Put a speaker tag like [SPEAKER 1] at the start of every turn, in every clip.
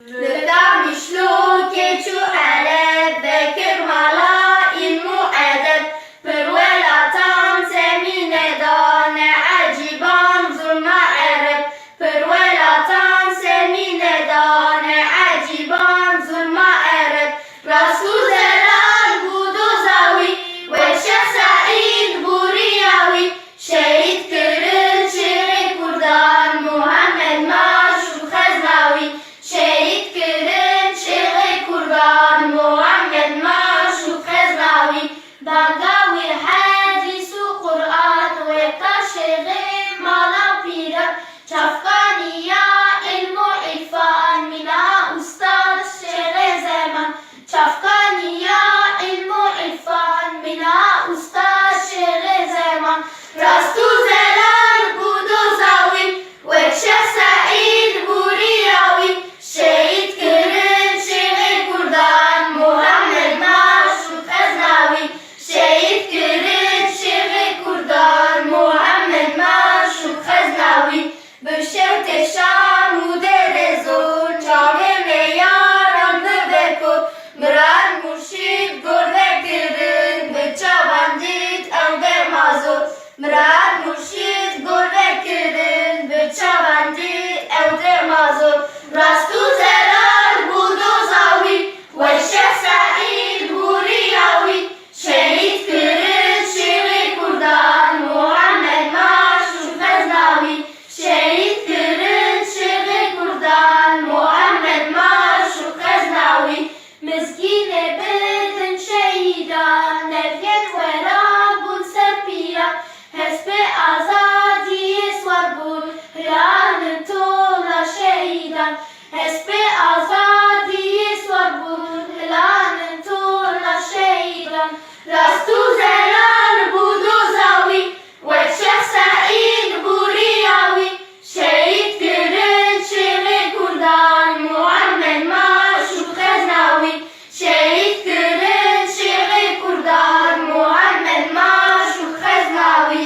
[SPEAKER 1] Le temps مشلو كيتشو ألف ذاكر مالا إلمو أدب برويلا تام سامي ندان عجيبان ظلم عرب برويلا تام سامي ندان عجيبان ظلم عرب رسول زلال بودو زاوي والشيخ سعيد بورياوي شهيد كرن شيري كردان محمد ماشو خزناوي شهيد كرن شيري كردان محمد ماشو خزناوي بانقاوي حديث قرآن وكاشغي مالا بيرا شفقانية علم عرفان منا أستاذ شيخ زمان شفقانية علم عرفان منا أستاذ شيخ زمان راستو زلال بودو زاوي والشيخ سعيد بورياوي شهيد كرن شيخ كردان محمد ماشو خزناوي شهيد كرن شيخ كردان محمد ماشو خزناوي بشوت شام ودرزو چاوه میارم ببکر مران مرشید گرده کرن بچاواندید انگه مازور مران مرشید گرده کرن بچاواندید انگه مازور راستو زلال بودو زاوی والشيخ سعيد بورياوي شهيد كرن شيخ كردان محمد ماشو خزناوي شهيد كرن شيخ كردان محمد ماشو خزناوي مسكين بدن شهيدان نفيت وراب سبيا حسب آزادي سواربون هلال طول شهيدان حسب آزادي سواربون هلال طول شهيدان راستو زلال بودو زاوي والشيخ سعيد بورياوي شهيد كرن شيخ كردان محمد ماشو خزناوي شهيد كرن شيخ كردان محمد ماشو خزناوي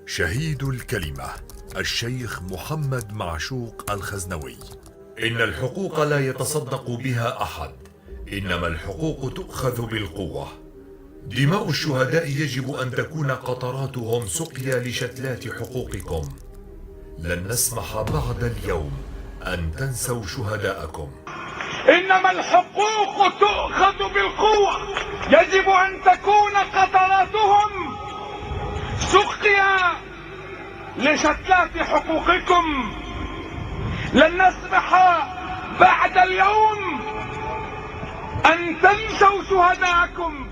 [SPEAKER 2] شهيد الكلمة الشيخ محمد معشوق الخزنوي. إن الحقوق لا يتصدق بها أحد، إنما الحقوق تؤخذ بالقوة. دماء الشهداء يجب أن تكون قطراتهم سقيا لشتلات حقوقكم. لن نسمح بعد اليوم أن تنسوا شهداءكم.
[SPEAKER 3] إنما الحقوق تؤخذ بالقوة، يجب أن تكون قطراتهم سقيا لشتلات حقوقكم. لن نسمح بعد اليوم أن تنسوا شهداءكم.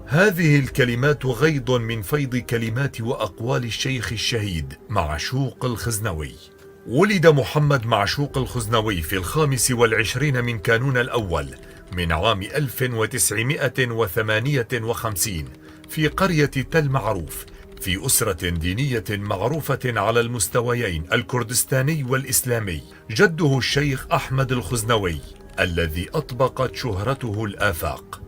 [SPEAKER 2] هذه الكلمات غيض من فيض كلمات وأقوال الشيخ الشهيد معشوق الخزنوي. ولد محمد معشوق الخزنوي في 25 من كانون الأول من عام 1958 في قرية تل معروف، في أسرة دينية معروفة على المستويين الكردستاني والإسلامي. جده الشيخ أحمد الخزنوي الذي أطبقت شهرته الآفاق.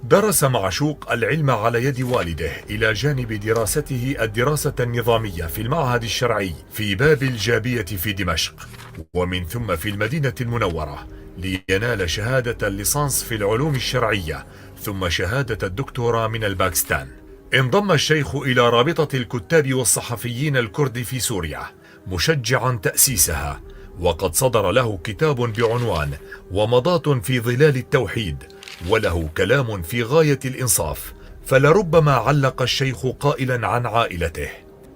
[SPEAKER 2] درس معشوق العلم على يد والده إلى جانب دراسته الدراسة النظامية في المعهد الشرعي في باب الجابية في دمشق، ومن ثم في المدينة المنورة لينال شهادة الليسانس في العلوم الشرعية ثم شهادة الدكتوراه من الباكستان. انضم الشيخ إلى رابطة الكتاب والصحفيين الكرد في سوريا مشجعا تأسيسها، وقد صدر له كتاب بعنوان ومضات في ظلال التوحيد، وله كلام في غاية الإنصاف. فلربما علق الشيخ قائلا عن عائلته: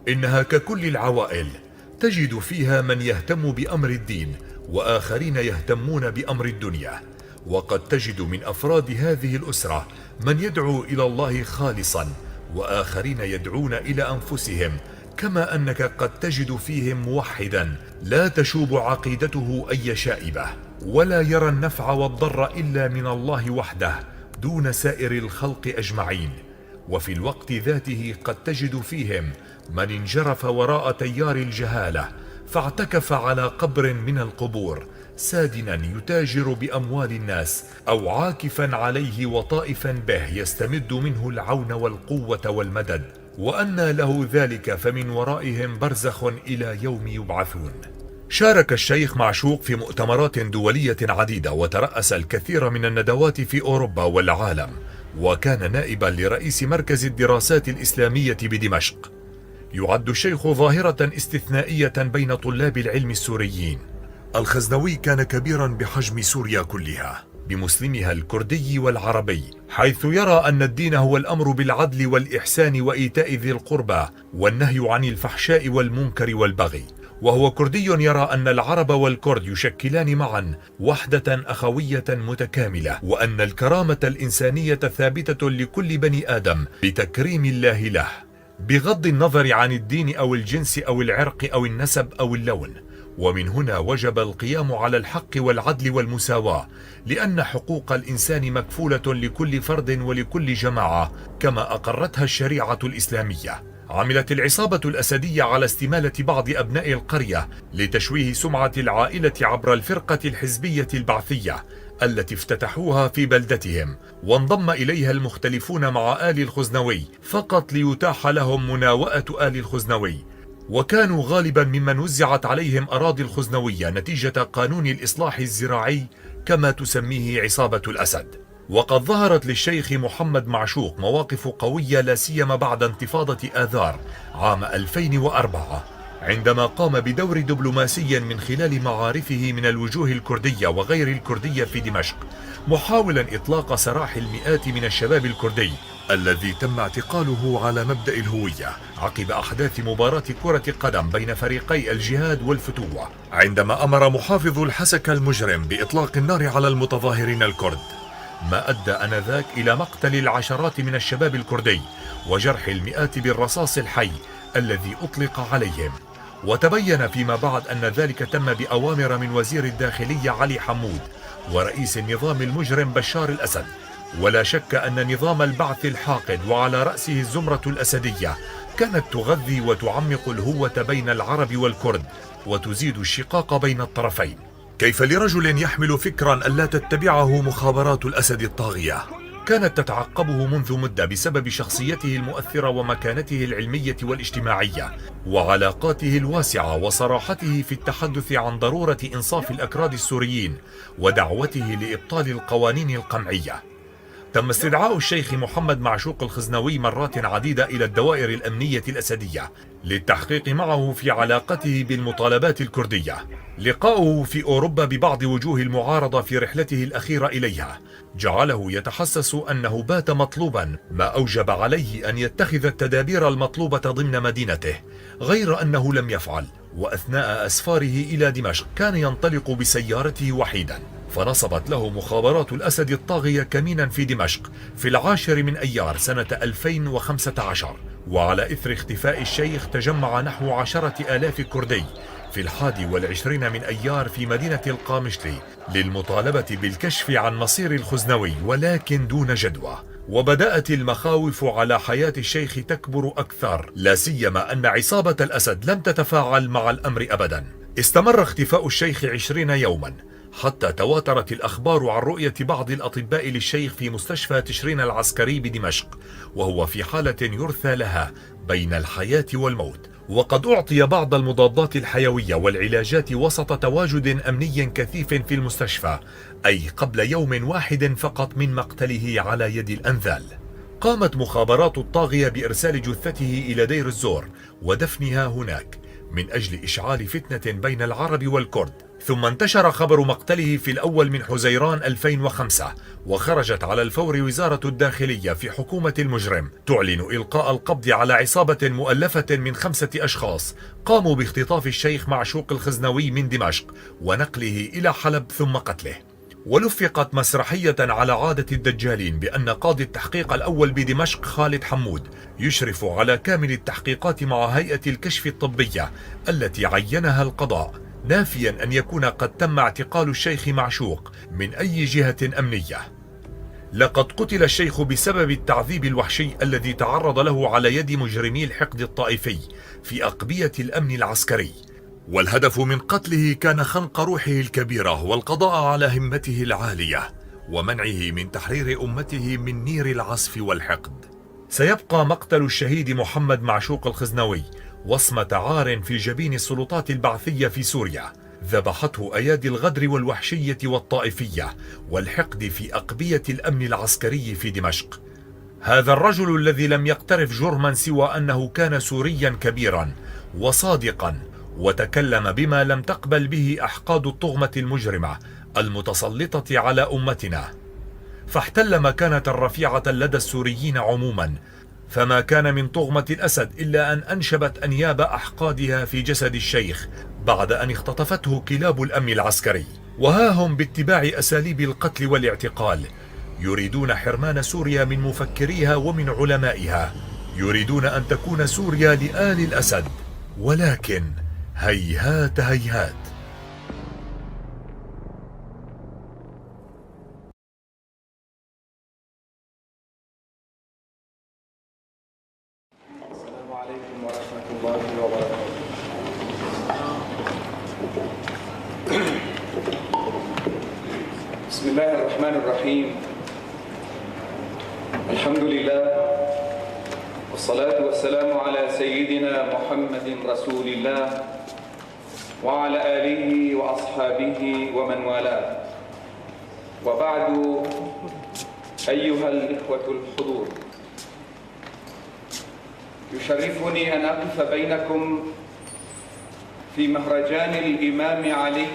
[SPEAKER 2] إنها ككل العوائل تجد فيها من يهتم بأمر الدين وآخرين يهتمون بأمر الدنيا، وقد تجد من أفراد هذه الأسرة من يدعو إلى الله خالصا وآخرين يدعون إلى أنفسهم، كما أنك قد تجد فيهم موحدا لا تشوب عقيدته أي شائبة، ولا يرى النفع والضر إلا من الله وحده دون سائر الخلق أجمعين. وفي الوقت ذاته قد تجد فيهم من انجرف وراء تيار الجهالة فاعتكف على قبر من القبور سادنا يتاجر بأموال الناس، أو عاكفا عليه وطائفا به يستمد منه العون والقوة والمدد، وأنى له ذلك فمن ورائهم برزخ إلى يوم يبعثون. شارك الشيخ معشوق في مؤتمرات دولية عديدة وترأس الكثير من الندوات في أوروبا والعالم، وكان نائبا لرئيس مركز الدراسات الإسلامية بدمشق. يعد الشيخ ظاهرة استثنائية بين طلاب العلم السوريين. الخزنوي كان كبيرا بحجم سوريا كلها، بمسلمها الكردي والعربي، حيث يرى أن الدين هو الأمر بالعدل والإحسان وإيتاء ذي القربى والنهي عن الفحشاء والمنكر والبغي. وهو كردي يرى أن العرب والكرد يشكلان معا وحدة أخوية متكاملة، وأن الكرامة الإنسانية ثابتة لكل بني آدم بتكريم الله له، بغض النظر عن الدين أو الجنس أو العرق أو النسب أو اللون. ومن هنا وجب القيام على الحق والعدل والمساواة، لأن حقوق الإنسان مكفولة لكل فرد ولكل جماعة كما أقرتها الشريعة الإسلامية. عملت العصابة الأسدية على استمالة بعض أبناء القرية لتشويه سمعة العائلة عبر الفرقة الحزبية البعثية التي افتتحوها في بلدتهم، وانضم إليها المختلفون مع آل الخزنوي فقط ليتاح لهم مناوئة آل الخزنوي، وكانوا غالبا ممن وزعت عليهم أراضي الخزنوية نتيجة قانون الإصلاح الزراعي كما تسميه عصابة الأسد. وقد ظهرت للشيخ محمد معشوق مواقف قوية لا سيما بعد انتفاضة آذار عام 2004، عندما قام بدور دبلوماسي من خلال معارفه من الوجوه الكردية وغير الكردية في دمشق، محاولا إطلاق سراح المئات من الشباب الكردي الذي تم اعتقاله على مبدأ الهوية عقب أحداث مباراة كرة قدم بين فريقي الجهاد والفتوة، عندما أمر محافظ الحسكة المجرم بإطلاق النار على المتظاهرين الكرد، ما أدى آنذاك إلى مقتل العشرات من الشباب الكردي وجرح المئات بالرصاص الحي الذي أطلق عليهم. وتبين فيما بعد أن ذلك تم بأوامر من وزير الداخلية علي حمود ورئيس النظام المجرم بشار الأسد. ولا شك أن نظام البعث الحاقد وعلى رأسه الزمرة الأسدية كانت تغذي وتعمق الهوة بين العرب والكرد وتزيد الشقاق بين الطرفين. كيف لرجل يحمل فكرا ألا تتبعه مخابرات الأسد الطاغية كانت تتعقبه منذ مدة بسبب شخصيته المؤثرة ومكانته العلمية والاجتماعية وعلاقاته الواسعة وصراحته في التحدث عن ضرورة إنصاف الأكراد السوريين ودعوته لإبطال القوانين القمعية. تم استدعاء الشيخ محمد معشوق الخزنوي مرات عديدة إلى الدوائر الأمنية الأسدية للتحقيق معه في علاقته بالمطالبات الكردية. لقاؤه في أوروبا ببعض وجوه المعارضة في رحلته الأخيرة إليها جعله يتحسس أنه بات مطلوبا، ما أوجب عليه أن يتخذ التدابير المطلوبة ضمن مدينته، غير أنه لم يفعل. وأثناء أسفاره إلى دمشق كان ينطلق بسيارته وحيدا، فنصبت له مخابرات الأسد الطاغية كمينا في دمشق في 10 من أيار سنة 2015. وعلى إثر اختفاء الشيخ تجمع نحو 10,000 كردي في 21 من أيار في مدينة القامشلي للمطالبة بالكشف عن مصير الخزنوي، ولكن دون جدوى. وبدأت المخاوف على حياة الشيخ تكبر أكثر، لا سيما أن عصابة الأسد لم تتفاعل مع الأمر أبدا. استمر اختفاء الشيخ 20 يوما حتى تواترت الأخبار عن رؤية بعض الأطباء للشيخ في مستشفى تشرين العسكري بدمشق وهو في حالة يرثى لها بين الحياة والموت. وقد أعطي بعض المضادات الحيوية والعلاجات وسط تواجد أمني كثيف في المستشفى، أي قبل يوم واحد فقط من مقتله على يد الأنذال. قامت مخابرات الطاغية بإرسال جثته إلى دير الزور ودفنها هناك من أجل إشعال فتنة بين العرب والكرد. ثم انتشر خبر مقتله في الأول من حزيران 2005، وخرجت على الفور وزارة الداخلية في حكومة المجرم تعلن إلقاء القبض على عصابة مؤلفة من 5 أشخاص قاموا باختطاف الشيخ معشوق الخزنوي من دمشق ونقله إلى حلب ثم قتله. ولفقت مسرحية على عادة الدجالين بأن قاضي التحقيق الأول بدمشق خالد حمود يشرف على كامل التحقيقات مع هيئة الكشف الطبية التي عينها القضاء، نافيا أن يكون قد تم اعتقال الشيخ معشوق من أي جهة أمنية. لقد قتل الشيخ بسبب التعذيب الوحشي الذي تعرض له على يد مجرمي الحقد الطائفي في أقبية الأمن العسكري، والهدف من قتله كان خنق روحه الكبيرة والقضاء على همته العالية ومنعه من تحرير أمته من نير العسف والحقد. سيبقى مقتل الشهيد محمد معشوق الخزنوي وصمة عار في جبين السلطات البعثية في سوريا، ذبحته أيادي الغدر والوحشية والطائفية والحقد في أقبية الأمن العسكري في دمشق. هذا الرجل الذي لم يقترف جرما سوى أنه كان سوريا كبيرا وصادقا، وتكلم بما لم تقبل به أحقاد الطغمة المجرمة المتسلطة على أمتنا، فاحتل مكانة رفيعة لدى السوريين عموما، فما كان من طغمة الأسد إلا أن أنشبت أنياب أحقادها في جسد الشيخ بعد أن اختطفته كلاب الأمن العسكري. وها هم باتباع أساليب القتل والاعتقال يريدون حرمان سوريا من مفكريها ومن علمائها، يريدون أن تكون سوريا لآل الأسد، ولكن هيهات هيهات.
[SPEAKER 4] السلام عليكم ورحمة الله وبركاته. بسم الله الرحمن الرحيم. الحمد لله والصلاة والسلام على سيدنا محمد رسول الله وعلى آله وأصحابه ومن والاه، وبعد. أيها الإخوة الحضور، يشرفني أن أقف بينكم في مهرجان الإمام علي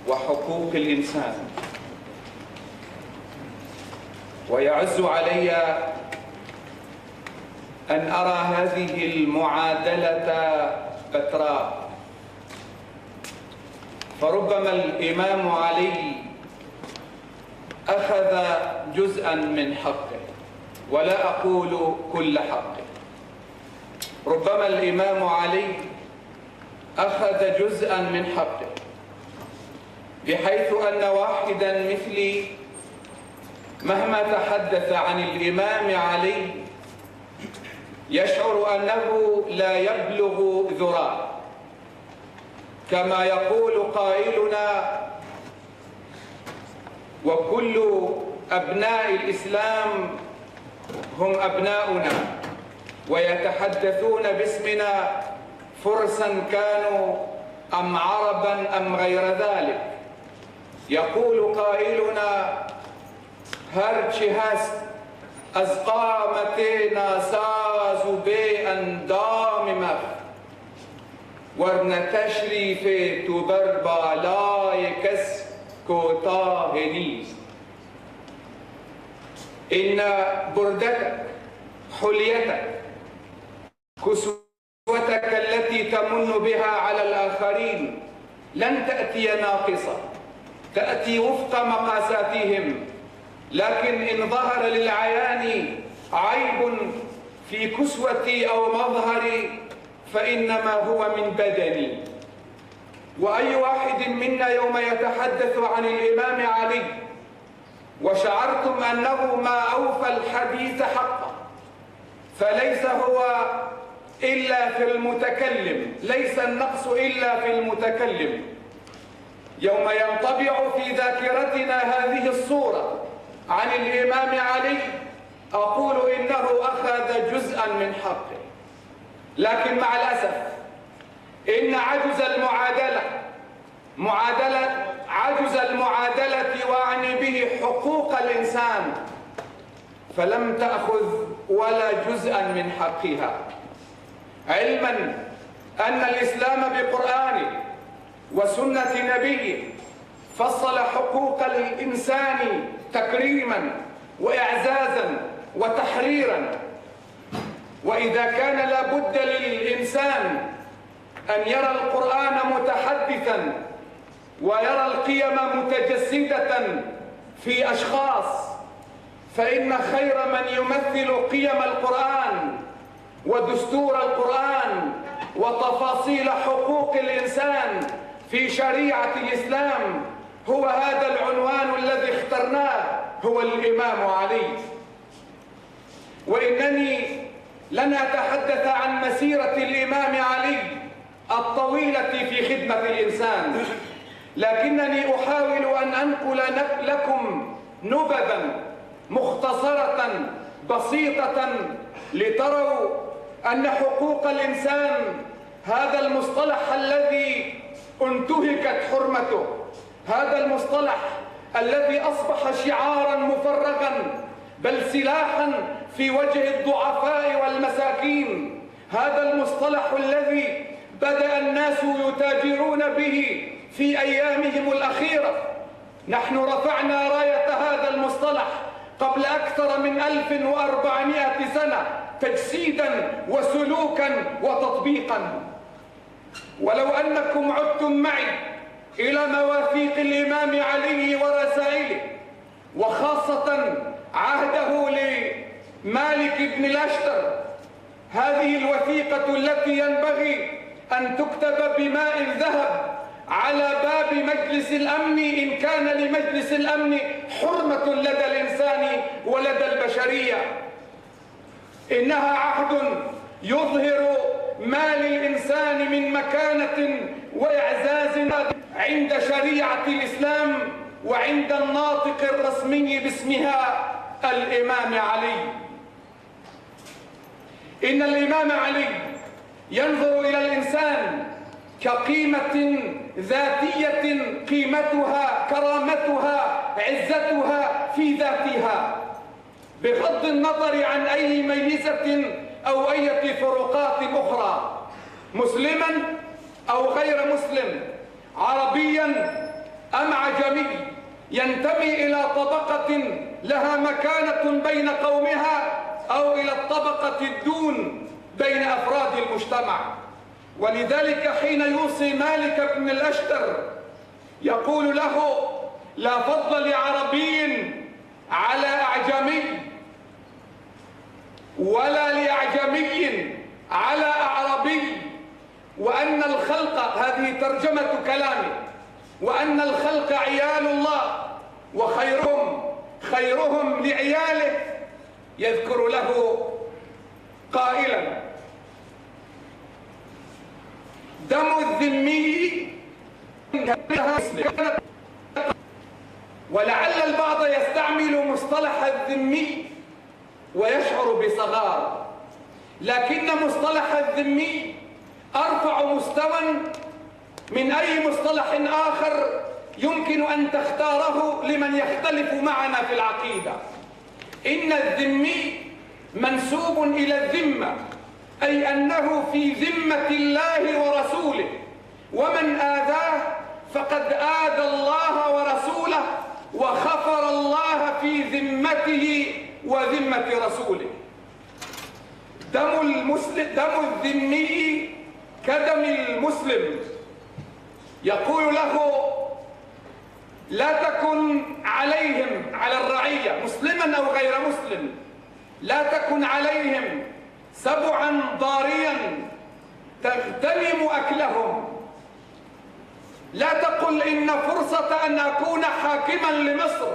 [SPEAKER 4] وحقوق الإنسان، ويعز علي أن أرى هذه المعادلة بتراء، فربما الإمام علي أخذ جزءا من حقه، ولا أقول كل حقه. ربما الإمام علي أخذ جزءا من حقه، بحيث أن واحدا مثلي مهما تحدث عن الإمام علي يشعر أنه لا يبلغ ذراه، كما يقول قائلنا: وكل أبناء الإسلام هم أبناؤنا، ويتحدثون باسمنا فرسا كانوا أم عربا أم غير ذلك. يقول قائلنا: هرچی هست از قامت ناساز و به اندام مخ، ورنه تشریف تو بر بالای کس کوتاه نیست. إن بردتك، حليتك، كسوتك التي تمن بها على الآخرين لن تأتي ناقصة، تأتي وفق مقاساتهم. لكن إن ظهر للعيان عيب في كسوتي أو مظهري فإنما هو من بدني. وأي واحد منا يوم يتحدث عن الإمام علي وشعرتم أنه ما أوفى الحديث حقه، فليس هو إلا في المتكلم، ليس النقص إلا في المتكلم. يوم ينطبع في ذاكرتنا هذه الصورة عن الإمام علي أقول إنه أخذ جزءا من حقه. لكن مع الأسف إن عجز المعادلة وأعني به حقوق الإنسان فلم تأخذ ولا جزءا من حقها، علما أن الإسلام بقرآنه وسنة نبيه فصل حقوق الإنسان تكريما وإعزازا وتحريرا. وإذا كان لابد للإنسان أن يرى القرآن متحدثا ويرى القيم متجسدة في أشخاص، فإن خير من يمثل قيم القرآن ودستور القرآن وتفاصيل حقوق الإنسان في شريعة الإسلام هو هذا العنوان الذي اخترناه، هو الإمام علي. وإنني لن أتحدث عن مسيرة الإمام علي الطويلة في خدمة الإنسان، لكنني أحاول أن أنقل لكم نبذا مختصرة بسيطة لتروا أن حقوق الإنسان هذا المصطلح الذي انتهكت حرمته، هذا المصطلح الذي أصبح شعارا مفرغا بل سلاحا في وجه الضعفاء والمساكين، هذا المصطلح الذي بدأ الناس يتاجرون به في أيامهم الأخيرة. نحن رفعنا راية هذا المصطلح قبل أكثر من 1400 سنة تجسيدا وسلوكا وتطبيقا. ولو أنكم عدتم معي إلى مواثيق الإمام علي ورسائله، وخاصة عهده لمالك بن الأشتر، هذه الوثيقة التي ينبغي أن تكتب بماء ذهب على باب مجلس الأمن إن كان لمجلس الأمن حرمة لدى الإنسان ولدى البشرية. إنها عهد يظهر ما للإنسان من مكانة وإعزاز عند شريعة الإسلام وعند الناطق الرسمي باسمها الإمام علي. إن الإمام علي ينظر إلى الإنسان كقيمة ذاتية، قيمتها كرامتها عزتها في ذاتها، بغض النظر عن أي ميزة أو أي فروقات أخرى، مسلما أو غير مسلم، عربيا أم عجمي، ينتمي إلى طبقة لها مكانة بين قومها أو إلى الطبقة الدون بين أفراد المجتمع. ولذلك حين يوصي مالك بن الأشتر يقول له: لا فضل لعربي على أعجمي ولا لأعجمي على أعربي، وأن الخلق، هذه ترجمة كلامه، وأن الخلق عيال الله وخيرهم لعياله. يذكر له قائلا: دم الذمي، ولعل البعض يستعمل مصطلح الذمي ويشعر بصغار، لكن مصطلح الذمي أرفع مستوى من أي مصطلح آخر يمكن أن تختاره لمن يختلف معنا في العقيدة. إن الذمي منسوب إلى الذمة، أي أنه في ذمة الله ورسوله، ومن آذاه فقد آذى الله ورسوله وخفر الله في ذمته وذمة رسوله. دم الذمي كدم المسلم. يقول له: لا تكن عليهم، على الرعية مسلما أو غير مسلم، لا تكن عليهم سبعا ضاريا تغتنم أكلهم. لا تقل إن فرصة أن أكون حاكما لمصر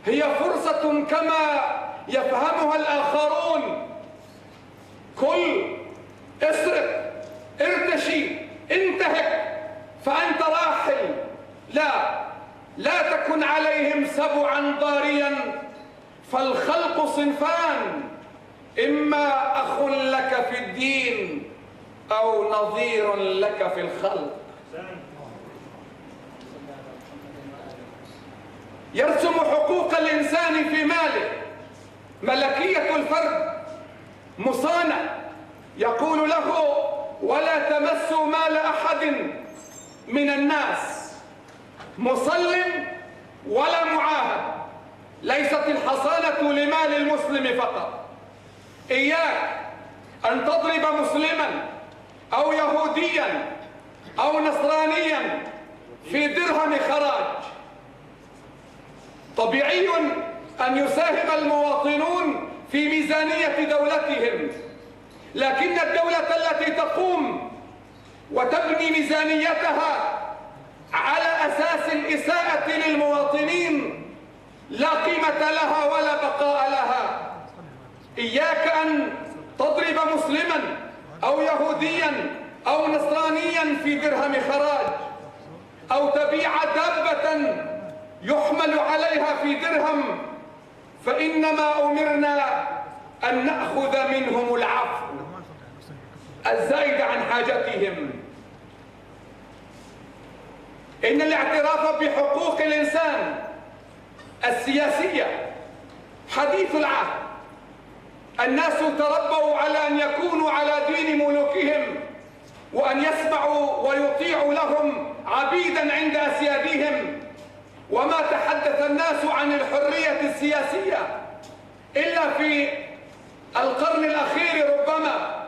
[SPEAKER 4] هي فرصة كما يفهمها الآخرون، كل اسرق ارتشي انتهك فأنت راحل. لا تكن عليهم سبعا ضاريا، فالخلق صنفان: إما أخ لك في الدين أو نظير لك في الخلق. يرسم حقوق الإنسان في ماله، ملكية الفرد مصانة. يقول له: ولا تمسوا مال أحد من الناس، مصل ولا معاهد. ليست الحصانة لمال المسلم فقط. إياك أن تضرب مسلما أو يهوديا أو نصرانيا في درهم خراج. طبيعي أن يساهم المواطنون في ميزانية دولتهم، لكن الدولة التي تقوم وتبني ميزانيتها على أساس الإساءة للمواطنين لا قيمة لها ولا بقاء لها. إياك أن تضرب مسلما أو يهوديا أو نصرانيا في درهم خراج، أو تبيع دابة يحمل عليها في درهم، فإنما أمرنا أن نأخذ منهم العفو. الزائد عن حاجتهم. إن الاعتراف بحقوق الإنسان السياسية حديث العهد. الناس تربوا على أن يكونوا على دين ملوكهم، وأن يسمعوا ويطيعوا لهم عبيدا عند أسيادهم. وما تحدث الناس عن الحرية السياسية إلا في القرن الأخير ربما،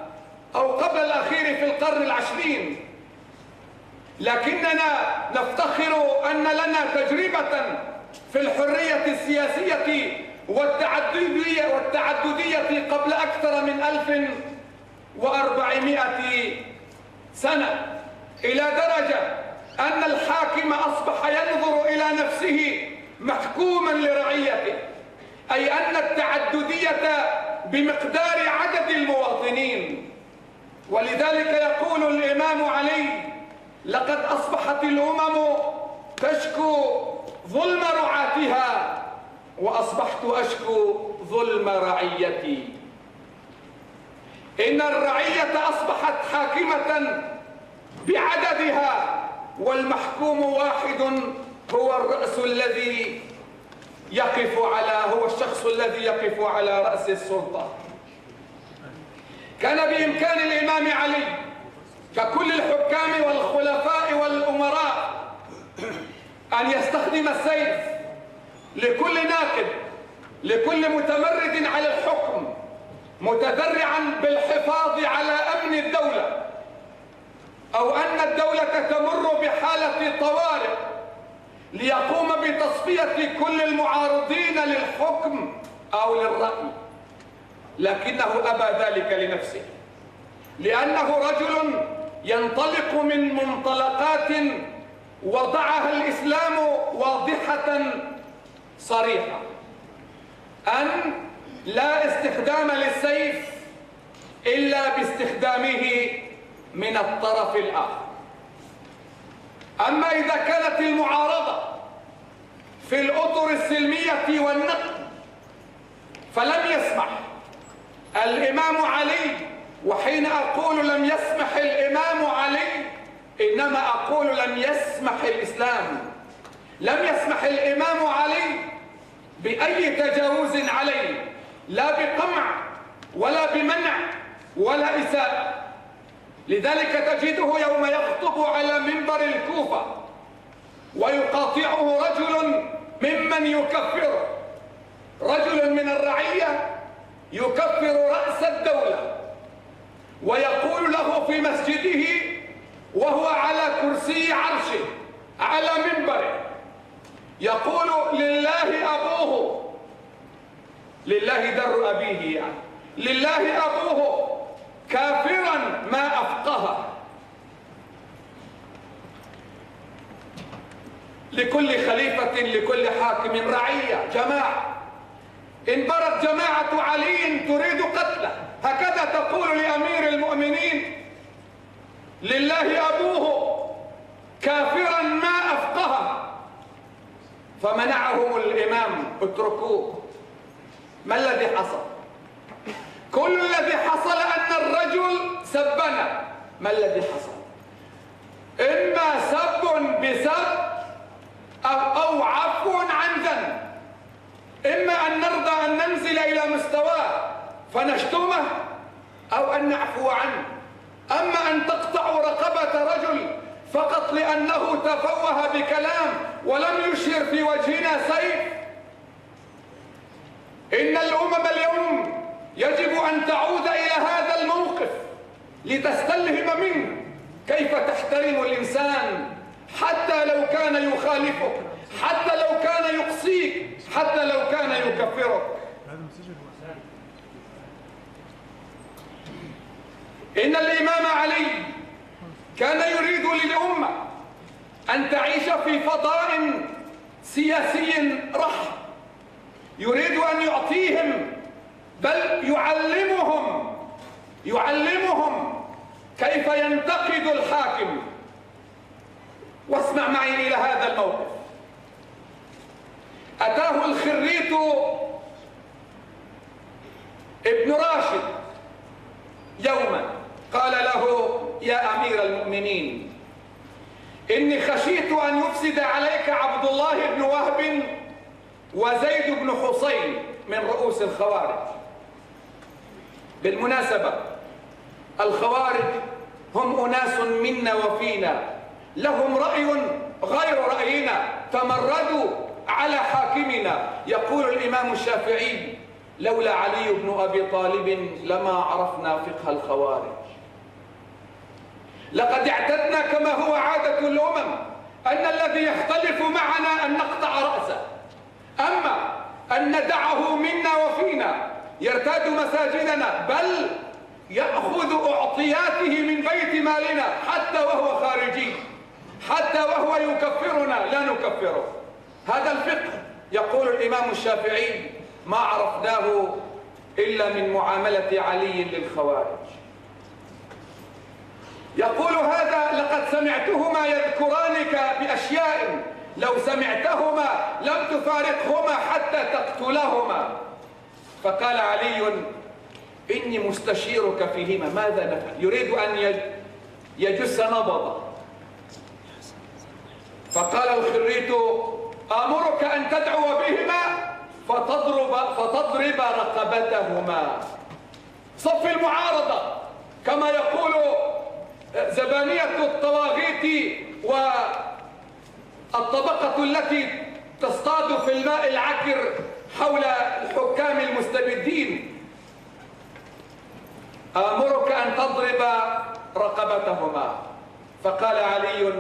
[SPEAKER 4] أو قبل الأخير في القرن العشرين. لكننا نفتخر أن لنا تجربة في الحرية السياسية والتعددية قبل أكثر من 1400 سنة، إلى درجة أن الحاكم أصبح ينظر إلى نفسه محكوما لرعيته، أي أن التعددية بمقدار عدد المواطنين. ولذلك يقول الإمام علي: لقد أصبحت الأمم تشكو ظلم رعاتها، وأصبحت أشكو ظلم رعيتي. إن الرعية أصبحت حاكمة بعددها، والمحكوم واحد هو الرأس الذي هو الشخص الذي يقف على رأس السلطة. كان بإمكان الإمام علي ككل الحكام والخلفاء والأمراء أن يستخدم السيف لكل ناقد، لكل متمرد على الحكم، متذرعا بالحفاظ على أمن الدولة، أو أن الدولة تمر بحالة طوارئ، ليقوم بتصفية كل المعارضين للحكم أو للرأي. لكنه أبى ذلك لنفسه، لأنه رجل ينطلق من منطلقات وضعها الإسلام واضحة صريحة: أن لا استخدام للسيف إلا باستخدامه من الطرف الآخر. أما إذا كانت المعارضة في الأطر السلمية والنقد، فلم يسمح الإمام علي، وحين أقول لم يسمح الإمام علي إنما أقول لم يسمح الإسلام، لم يسمح الإمام علي بأي تجاوز عليه، لا بقمع ولا بمنع ولا إساءة. لذلك تجده يوم يخطب على منبر الكوفة ويقاطعه رجل ممن يكفره، رجل من الرعية يكفر رأس الدولة، ويقول له في مسجده وهو على كرسي عرشه على منبره، يقول: لله أبوه، لله در أبيه يعني، لله أبوه كافرا ما أفقه. لكل خليفة لكل حاكم رعية، جماعة. إن برت جماعة علي تريد قتله، هكذا تقول لأمير المؤمنين: لله أبوه كافرا ما أفقه. فمنعهم الإمام: اتركوه. ما الذي حصل؟ كل الذي حصل أن الرجل سبنا. ما الذي حصل؟ إما سب بسب أو عفو عن ذنب. إما أن نرضى أن ننزل إلى مستواه فنشتمه، أو أن نعفو عنه. أما أن تقطع رقبة رجل فقط لأنه تفوه بكلام ولم يشهر في وجهنا سيف. إن الأمم اليوم يجب أن تعود إلى هذا الموقف لتستلهم منه كيف تحترم الإنسان حتى لو كان يخالفك، حتى لو كان يقصيك، حتى لو كان يكفرك. إن الإمام علي كان يريد للأمة أن تعيش في فضاء سياسي رحب، يريد أن يعطيهم، بل يعلمهم كيف ينتقد الحاكم. واسمع معي إلى هذا الموقف. أتاه الخريط ابن راشد يوما قال له: يا أمير المؤمنين، إني خشيت أن يفسد عليك عبد الله بن وهب وزيد بن حصين من رؤوس الخوارج. بالمناسبة الخوارج هم أناس منا وفينا، لهم رأي غير رأينا، تمردوا على حاكمنا. يقول الإمام الشافعي: لولا علي بن أبي طالب لما عرفنا فقه الخوارج. لقد اعتدنا كما هو عادة الأمم أن الذي يختلف معنا أن نقطع رأسه، أما أن ندعه منا وفينا يرتاد مساجدنا، بل يأخذ أعطياته من بيت مالنا حتى وهو خارجي، حتى وهو يكفرنا لا نكفره. هذا الفقه يقول الإمام الشافعي ما عرفناه إلا من معاملة علي للخوارج. يقول هذا: لقد سمعتهما يذكرانك بأشياء لو سمعتهما لم تفارقهما حتى تقتلهما. فقال علي: إني مستشيرك فيهما، ماذا نفعل؟ يريد أن يجس نبضه. فقال الخريت: آمرك أن تدعو بهما فتضرب رقبتهما. صف المعارضة كما يقول زبانية الطواغيت والطبقة التي تصطاد في الماء العكر حول الحكام المستبدين. آمرك أن تضرب رقبتهما. فقال علي: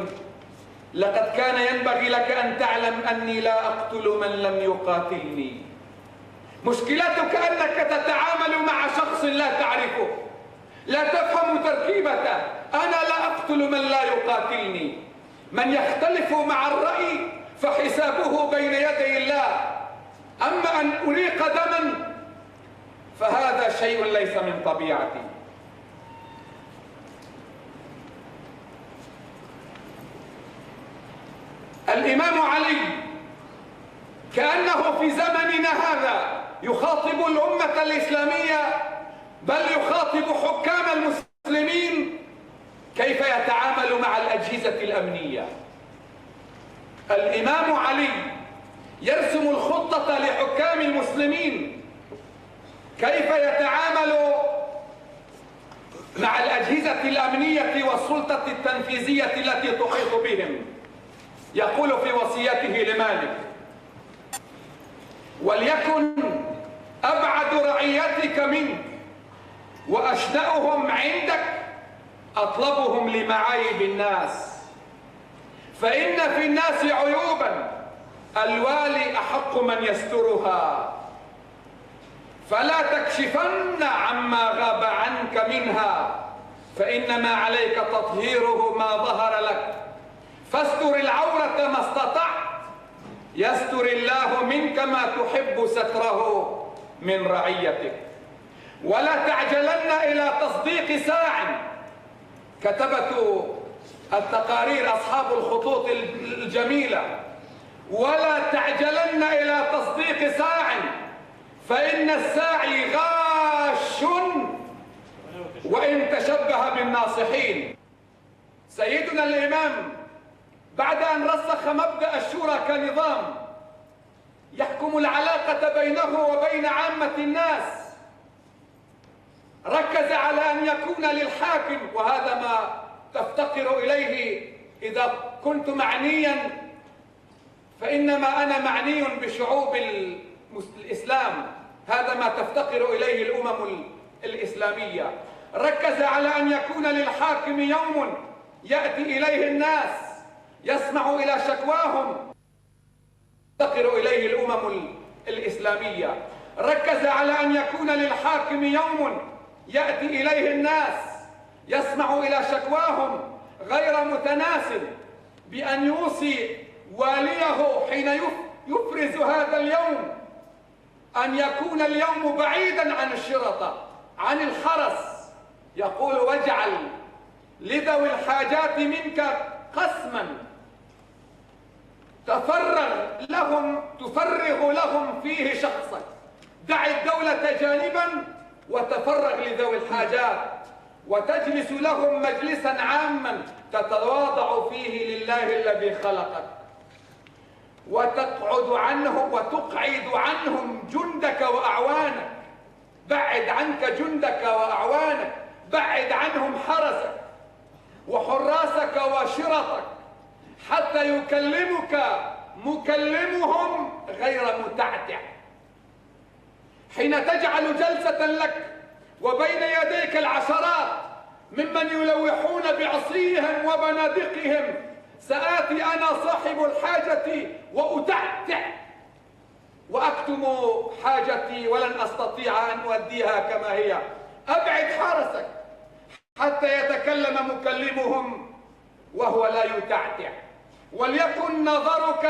[SPEAKER 4] لقد كان ينبغي لك أن تعلم أني لا أقتل من لم يقاتلني. مشكلتك أنك تتعامل مع شخص لا تعرفه، لا تفهم تركيبته. أنا لا أقتل من لا يقاتلني. من يختلف مع الرأي فحسابه بين يدي الله، أما أن أريق دما فهذا شيء ليس من طبيعتي. الإمام علي كأنه في زمننا هذا يخاطب الأمة الإسلامية، بل يخاطب حكام المسلمين كيف يتعامل مع الأجهزة الأمنية. الإمام علي يرسم الخطة لحكام المسلمين كيف يتعامل مع الأجهزة الأمنية والسلطة التنفيذية التي تحيط بهم. يقول في وصيته لمالك: وليكن أبعد رعيتك منك وأشدأهم عندك أطلبهم لمعايب الناس، فإن في الناس عيوبا الوالي أحق من يسترها، فلا تكشفن عما غاب عنك منها، فإنما عليك تطهيره ما ظهر لك، فاستر العورة ما استطعت يستر الله منك ما تحب ستره من رعيتك. ولا تعجلن إلى تصديق ساع. كتبت التقارير أصحاب الخطوط الجميلة: ولا تعجلن إلى تصديق ساع فإن الساعي غاش وإن تشبه بالناصحين. سيدنا الإمام بعد أن رسخ مبدأ الشورى كنظام يحكم العلاقة بينه وبين عامة الناس، ركز على أن يكون للحاكم، وهذا ما تفتقر إليه إذا كنت معنيا فإنما أنا معني بشعوب الإسلام، هذا ما تفتقر إليه الأمم الإسلامية. ركز على أن يكون للحاكم يوم يأتي إليه الناس يسمع إلى شكواهم، تفتقر إليه الأمم الإسلامية. ركز على أن يكون للحاكم يوم يأتي إليه الناس يسمع إلى شكواهم، غير متناسب بأن يوصي واليه حين يفرز هذا اليوم أن يكون اليوم بعيدا عن الشرطة، عن الحرس. يقول: واجعل لذوي الحاجات منك قسما تفرغ لهم فيه شخصك. دع الدولة جانبا وتفرغ لذوي الحاجات. وتجلس لهم مجلسا عاما تتواضع فيه لله الذي خلقك، وتقعد عنهم جندك وأعوانك. بعد عنك جندك وأعوانك، بعد عنهم حرسك وحراسك وشرطك، حتى يكلمك مكلمهم غير متعتع. حين تجعل جلسة لك وبين يديك العشرات ممن يلوحون بعصيهم وبنادقهم، سآتي أنا صاحب الحاجة وأتعتع وأكتم حاجتي ولن أستطيع أن أؤديها كما هي. أبعد حرسك حتى يتكلم مكلمهم وهو لا يتعتع. وليكن نظرك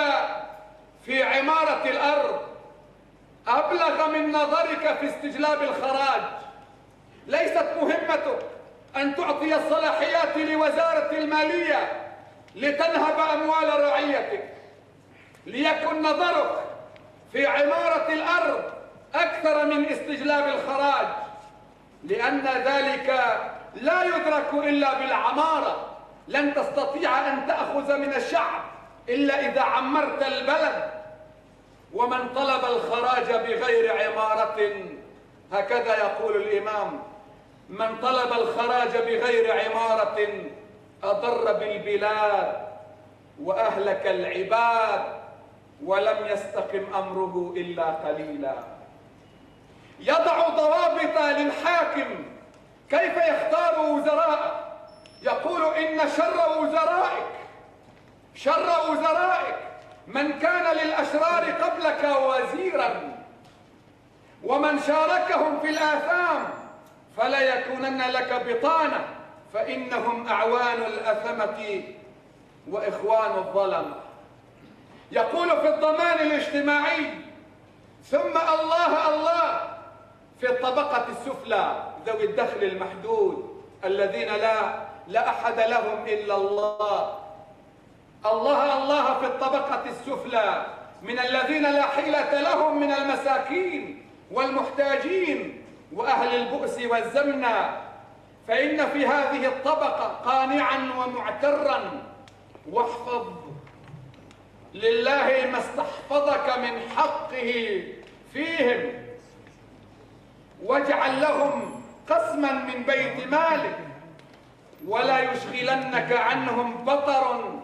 [SPEAKER 4] في عمارة الأرض أبلغ من نظرك في استجلاب الخراج. ليست مهمتك أن تعطي الصلاحيات لوزارة المالية لتنهب أموال رعيتك. ليكن نظرك في عمارة الأرض أكثر من استجلاب الخراج، لأن ذلك لا يدرك إلا بالعمارة. لن تستطيع أن تأخذ من الشعب إلا إذا عمرت البلد. ومن طلب الخراج بغير عمارة، هكذا يقول الإمام، من طلب الخراج بغير عمارة أضر بالبلاد وأهلك العباد ولم يستقم أمره إلا قليلا. يضع ضوابط للحاكم كيف يختار وزراء. يقول إن شر وزرائك من كان للأشرار قبلك وزيرا، ومن شاركهم في الآثام فلا يكونن لك بطانة، فإنهم أعوان الأثمة وإخوان الظلمة. يقول في الضمان الاجتماعي ثم الله في الطبقة السفلى ذوي الدخل المحدود الذين لا أحد لهم إلا الله. الله في الطبقة السفلى من الذين لا حيلة لهم من المساكين والمحتاجين وأهل البؤس والزمنة. فإن في هذه الطبقة قانعا ومعترا، واحفظ لله ما استحفظك من حقه فيهم، واجعل لهم قسما من بيت مالك، ولا يشغلنك عنهم بطر،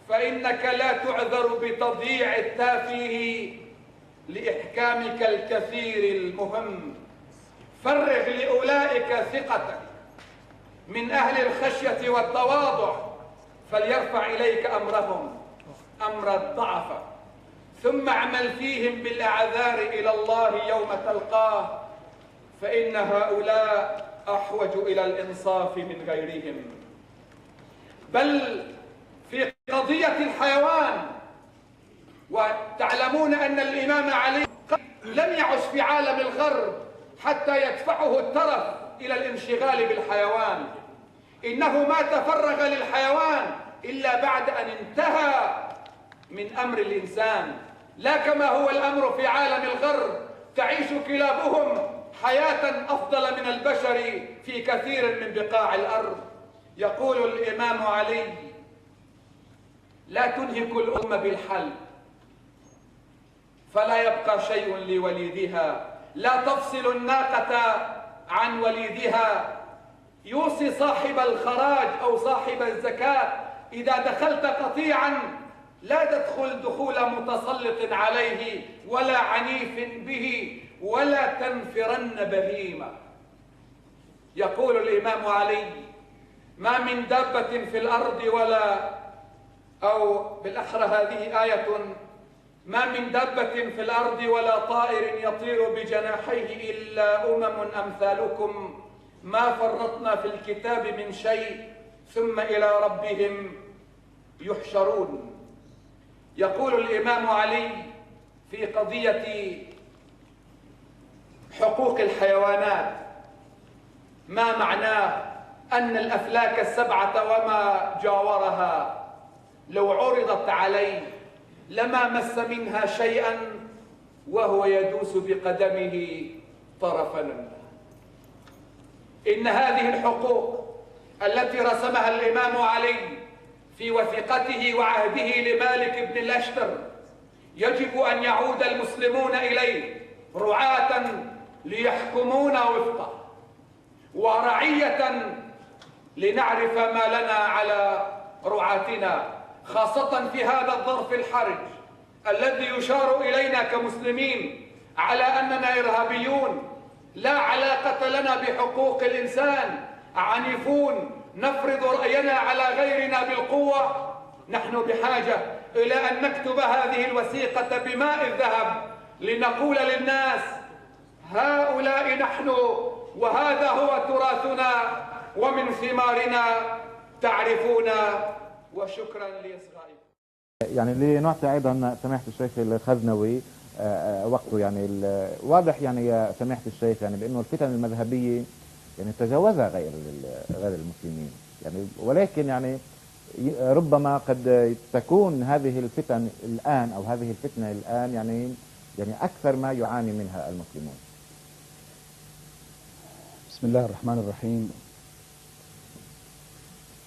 [SPEAKER 4] فإنك لا تعذر بتضييع التافه لإحكامك الكثير المهم. فرغ لأولئك ثقتك من أهل الخشية والتواضع، فليرفع إليك أمرهم أمر الضعف، ثم اعمل فيهم بالأعذار إلى الله يوم تلقاه، فإن هؤلاء أحوج إلى الإنصاف من غيرهم. بل في قضية الحيوان، وتعلمون أن الإمام علي لم يعش في عالم الغرب حتى يدفعه الترف إلى الانشغال بالحيوان. إنه ما تفرغ للحيوان إلا بعد أن انتهى من أمر الإنسان، لا كما هو الأمر في عالم الغرب تعيش كلابهم حياة أفضل من البشر في كثير من بقاع الأرض. يقول الإمام علي: لا تنهك الأمة بالحل فلا يبقى شيء لوليدها، لا تفصل الناقة عن وليدها. يوصي صاحب الخراج أو صاحب الزكاة: إذا دخلت قطيعا لا تدخل دخول متسلط عليه ولا عنيف به، ولا تنفرن بهيمة. يقول الإمام علي: ما من دابة في الأرض أو بالأحرى هذه آية: ما من دابة في الأرض ولا طائر يطير بجناحيه إلا أمثالكم ما فرطنا في الكتاب من شيء ثم إلى ربهم يحشرون. يقول الإمام علي في قضية حقوق الحيوانات: ما معناه أن الأفلاك السبعة وما جاورها لو عرضت عليه لما مس منها شيئا وهو يدوس بقدمه طرف نملة. إن هذه الحقوق التي رسمها الإمام علي في وثيقته وعهده لمالك بن الأشتر يجب أن يعود المسلمون إليه رعاة ليحكمون وفقه، ورعية لنعرف ما لنا على رعاتنا، خاصة في هذا الظرف الحرج الذي يشار إلينا كمسلمين على أننا إرهابيون، لا علاقة لنا بحقوق الإنسان، عنيفون، نفرض رأينا على غيرنا بالقوة. نحن بحاجة إلى أن نكتب هذه الوثيقة بماء الذهب لنقول للناس هؤلاء نحن، وهذا هو تراثنا، ومن ثمارنا تعرفون. وشكرا لإصغائكم.
[SPEAKER 5] يعني لنعطي أيضا سماحة الشيخ الخزنوي وقته، يعني واضح يعني يا سماحة الشيخ يعني بأنه الفتن المذهبية يعني تجاوزها غير المسلمين، يعني ولكن يعني ربما قد تكون هذه الفتن الآن أو هذه الفتنة الآن يعني أكثر ما يعاني منها المسلمون.
[SPEAKER 6] بسم الله الرحمن الرحيم.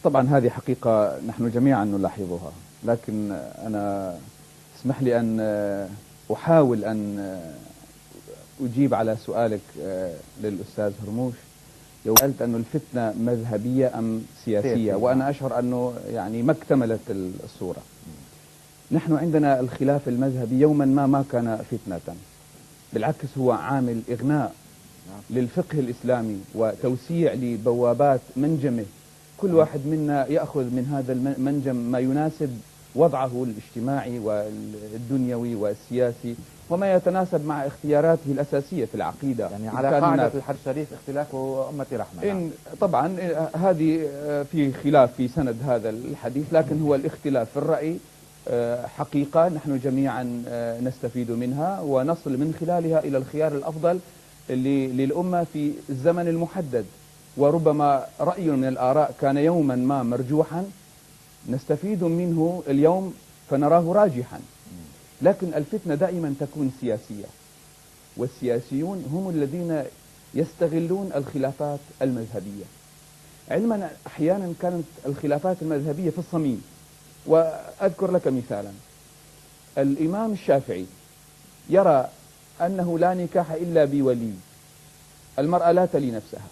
[SPEAKER 6] طبعا هذه حقيقة نحن جميعا نلاحظها، لكن أنا اسمح لي أن أحاول أن أجيب على سؤالك للأستاذ هرموش لو قلت أنه الفتنة مذهبية أم سياسية، وأنا أشعر أنه يعني ما اكتملت الصورة. نحن عندنا الخلاف المذهبي يوما ما كان فتنة، بالعكس هو عامل إغناء للفقه الإسلامي وتوسيع لبوابات منجمه، كل واحد منا يأخذ من هذا المنجم ما يناسب وضعه الاجتماعي والدنيوي والسياسي وما يتناسب مع اختياراته الأساسية في العقيدة.
[SPEAKER 5] يعني على قاعدة الحج الشريف اختلاف أمتي رحمة.
[SPEAKER 6] طبعا هذه في خلاف في سند هذا الحديث، لكن هو الاختلاف في الرأي حقيقة نحن جميعا نستفيد منها ونصل من خلالها إلى الخيار الأفضل للأمة في الزمن المحدد. وربما رأي من الآراء كان يوما ما مرجوحا نستفيد منه اليوم فنراه راجحا، لكن الفتنة دائما تكون سياسية، والسياسيون هم الذين يستغلون الخلافات المذهبية، علما أحيانا كانت الخلافات المذهبية في الصميم. وأذكر لك مثالا، الإمام الشافعي يرى أنه لا نكاح إلا بولي، المرأة لا تلي نفسها،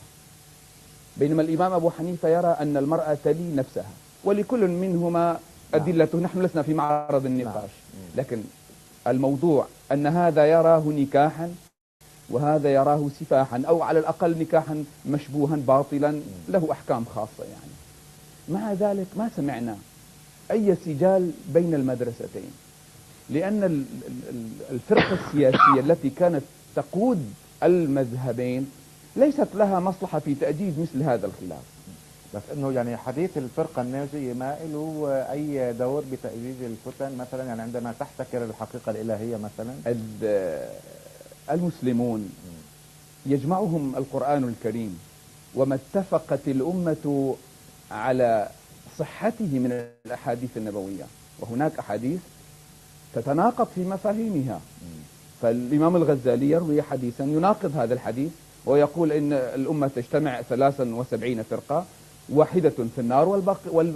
[SPEAKER 6] بينما الإمام أبو حنيفة يرى أن المرأة تلي نفسها، ولكل منهما أدلته. نحن لسنا في معرض النقاش، لكن الموضوع أن هذا يراه نكاحا وهذا يراه سفاحا، أو على الأقل نكاحا مشبوها باطلا له أحكام خاصة يعني. مع ذلك ما سمعنا أي سجال بين المدرستين، لأن الفرقة السياسية التي كانت تقود المذهبين ليست لها مصلحة في تأجيج مثل هذا الخلاف.
[SPEAKER 5] بس انه يعني حديث الفرقة الناجية ما له اي دور بتأجيج الفتن مثلا، يعني عندما تحتكر الحقيقة الإلهية مثلا.
[SPEAKER 6] المسلمون يجمعهم القرآن الكريم، وما اتفقت الأمة على صحته من الأحاديث النبوية، وهناك أحاديث تتناقض في مفاهيمها. فالإمام الغزالي يروي حديثا يناقض هذا الحديث ويقول إن الأمة تجتمع 73 فرقة، واحدة في النار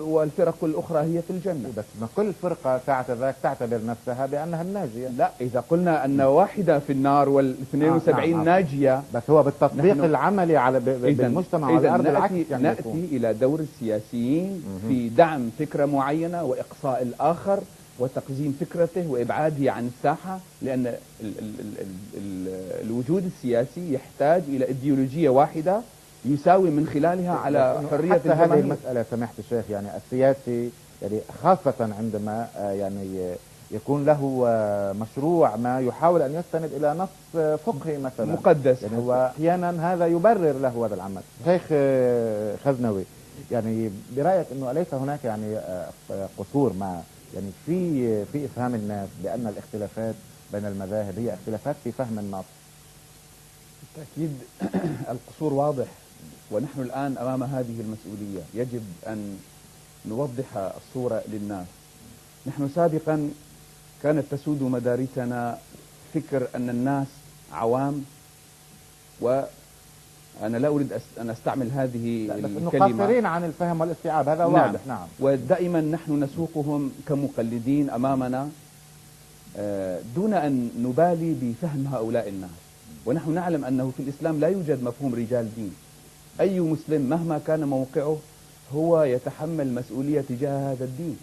[SPEAKER 6] والفرق الأخرى هي في الجنة.
[SPEAKER 5] بس ما كل فرقة ساعة ذاك تعتبر نفسها بأنها الناجية.
[SPEAKER 6] لا، إذا قلنا أن واحدة في النار وال72 ناجية،
[SPEAKER 5] بس هو بالتطبيق العملي على بالمجتمع على الأرض العكس.
[SPEAKER 6] يعني نأتي إلى دور السياسيين في دعم فكرة معينة وإقصاء الآخر وتقزيم فكرته وإبعاده عن الساحة، لأن الوجود السياسي يحتاج إلى إيديولوجية واحدة يساوي من خلالها على حرية
[SPEAKER 5] حتى هذه المسألة سماحة الشيخ، يعني السياسي يعني خاصة عندما يعني يكون له مشروع ما يحاول أن يستند إلى نص فقهي مثلا
[SPEAKER 6] مقدس،
[SPEAKER 5] يعني هو أحيانا هذا يبرر له هذا العمل. شيخ خزنوي، يعني برأيك أنه أليس هناك يعني قصور مع يعني في إفهام الناس بأن الاختلافات بين المذاهب هي اختلافات في فهم النص؟
[SPEAKER 6] بالتأكيد القصور واضح، ونحن الآن أمام هذه المسؤولية يجب أن نوضح الصورة للناس. نحن سابقا كانت تسود مدارسنا فكر أن الناس عوام أنا لا أريد أن أستعمل هذه
[SPEAKER 5] بس انه
[SPEAKER 6] الكلمة.
[SPEAKER 5] قاصرين عن الفهم والاستيعاب، هذا
[SPEAKER 6] نعم.
[SPEAKER 5] واضح. نعم.
[SPEAKER 6] ودائما نحن نسوقهم كمقلدين أمامنا دون أن نبالي بفهم هؤلاء الناس. ونحن نعلم أنه في الإسلام لا يوجد مفهوم رجال دين. أي مسلم مهما كان موقعه هو يتحمل مسؤولية تجاه هذا الدين.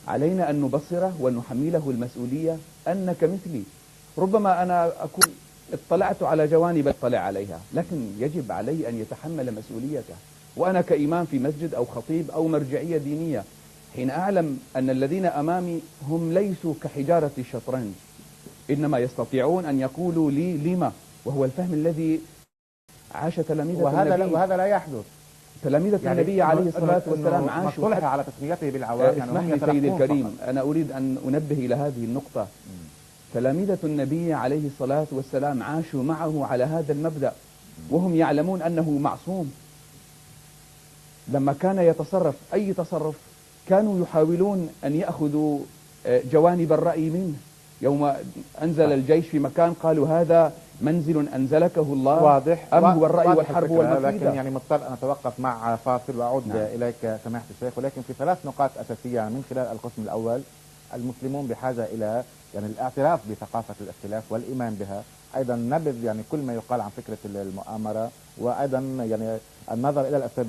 [SPEAKER 6] علينا أن نبصره ونحمله المسؤولية أنك مثلي. ربما أنا أكون اطلعت على جوانب اطلع عليها، لكن يجب علي أن يتحمل مسؤوليته. وأنا كإمام في مسجد أو خطيب أو مرجعية دينية، حين أعلم أن الذين أمامي هم ليسوا كحجارة الشطرنج، إنما يستطيعون أن يقولوا لي لما، وهو الفهم الذي عاش تلاميذ النبي.
[SPEAKER 5] وهذا لا يحدث.
[SPEAKER 6] تلاميذ
[SPEAKER 5] يعني
[SPEAKER 6] النبي عليه الصلاة والسلام عاشوا.
[SPEAKER 5] مصطلح على تسميته بالعوام.
[SPEAKER 6] اسمح لي سيدي الكريم، أنا أريد أن أنبه إلى هذه النقطة. تلاميذة النبي عليه الصلاة والسلام عاشوا معه على هذا المبدأ، وهم يعلمون أنه معصوم. لما كان يتصرف أي تصرف كانوا يحاولون أن يأخذوا جوانب الرأي منه. يوم أنزل الجيش في مكان قالوا هذا منزل أنزلكه الله،
[SPEAKER 5] واضح.
[SPEAKER 6] أم هو الرأي
[SPEAKER 5] واضح
[SPEAKER 6] والحرب
[SPEAKER 5] الفكرة،
[SPEAKER 6] والمكيدة.
[SPEAKER 5] لكن يعني مضطر أن أتوقف مع فاصل وأعود
[SPEAKER 6] نعم.
[SPEAKER 5] إليك سماحة الشيخ، ولكن في 3 نقاط أساسية من خلال القسم الأول. المسلمون بحاجة إلى يعني الاعتراف بثقافة الاختلاف والإيمان بها، أيضا نبذ يعني كل ما يقال عن فكرة المؤامرة، وأيضا يعني النظر إلى الأسباب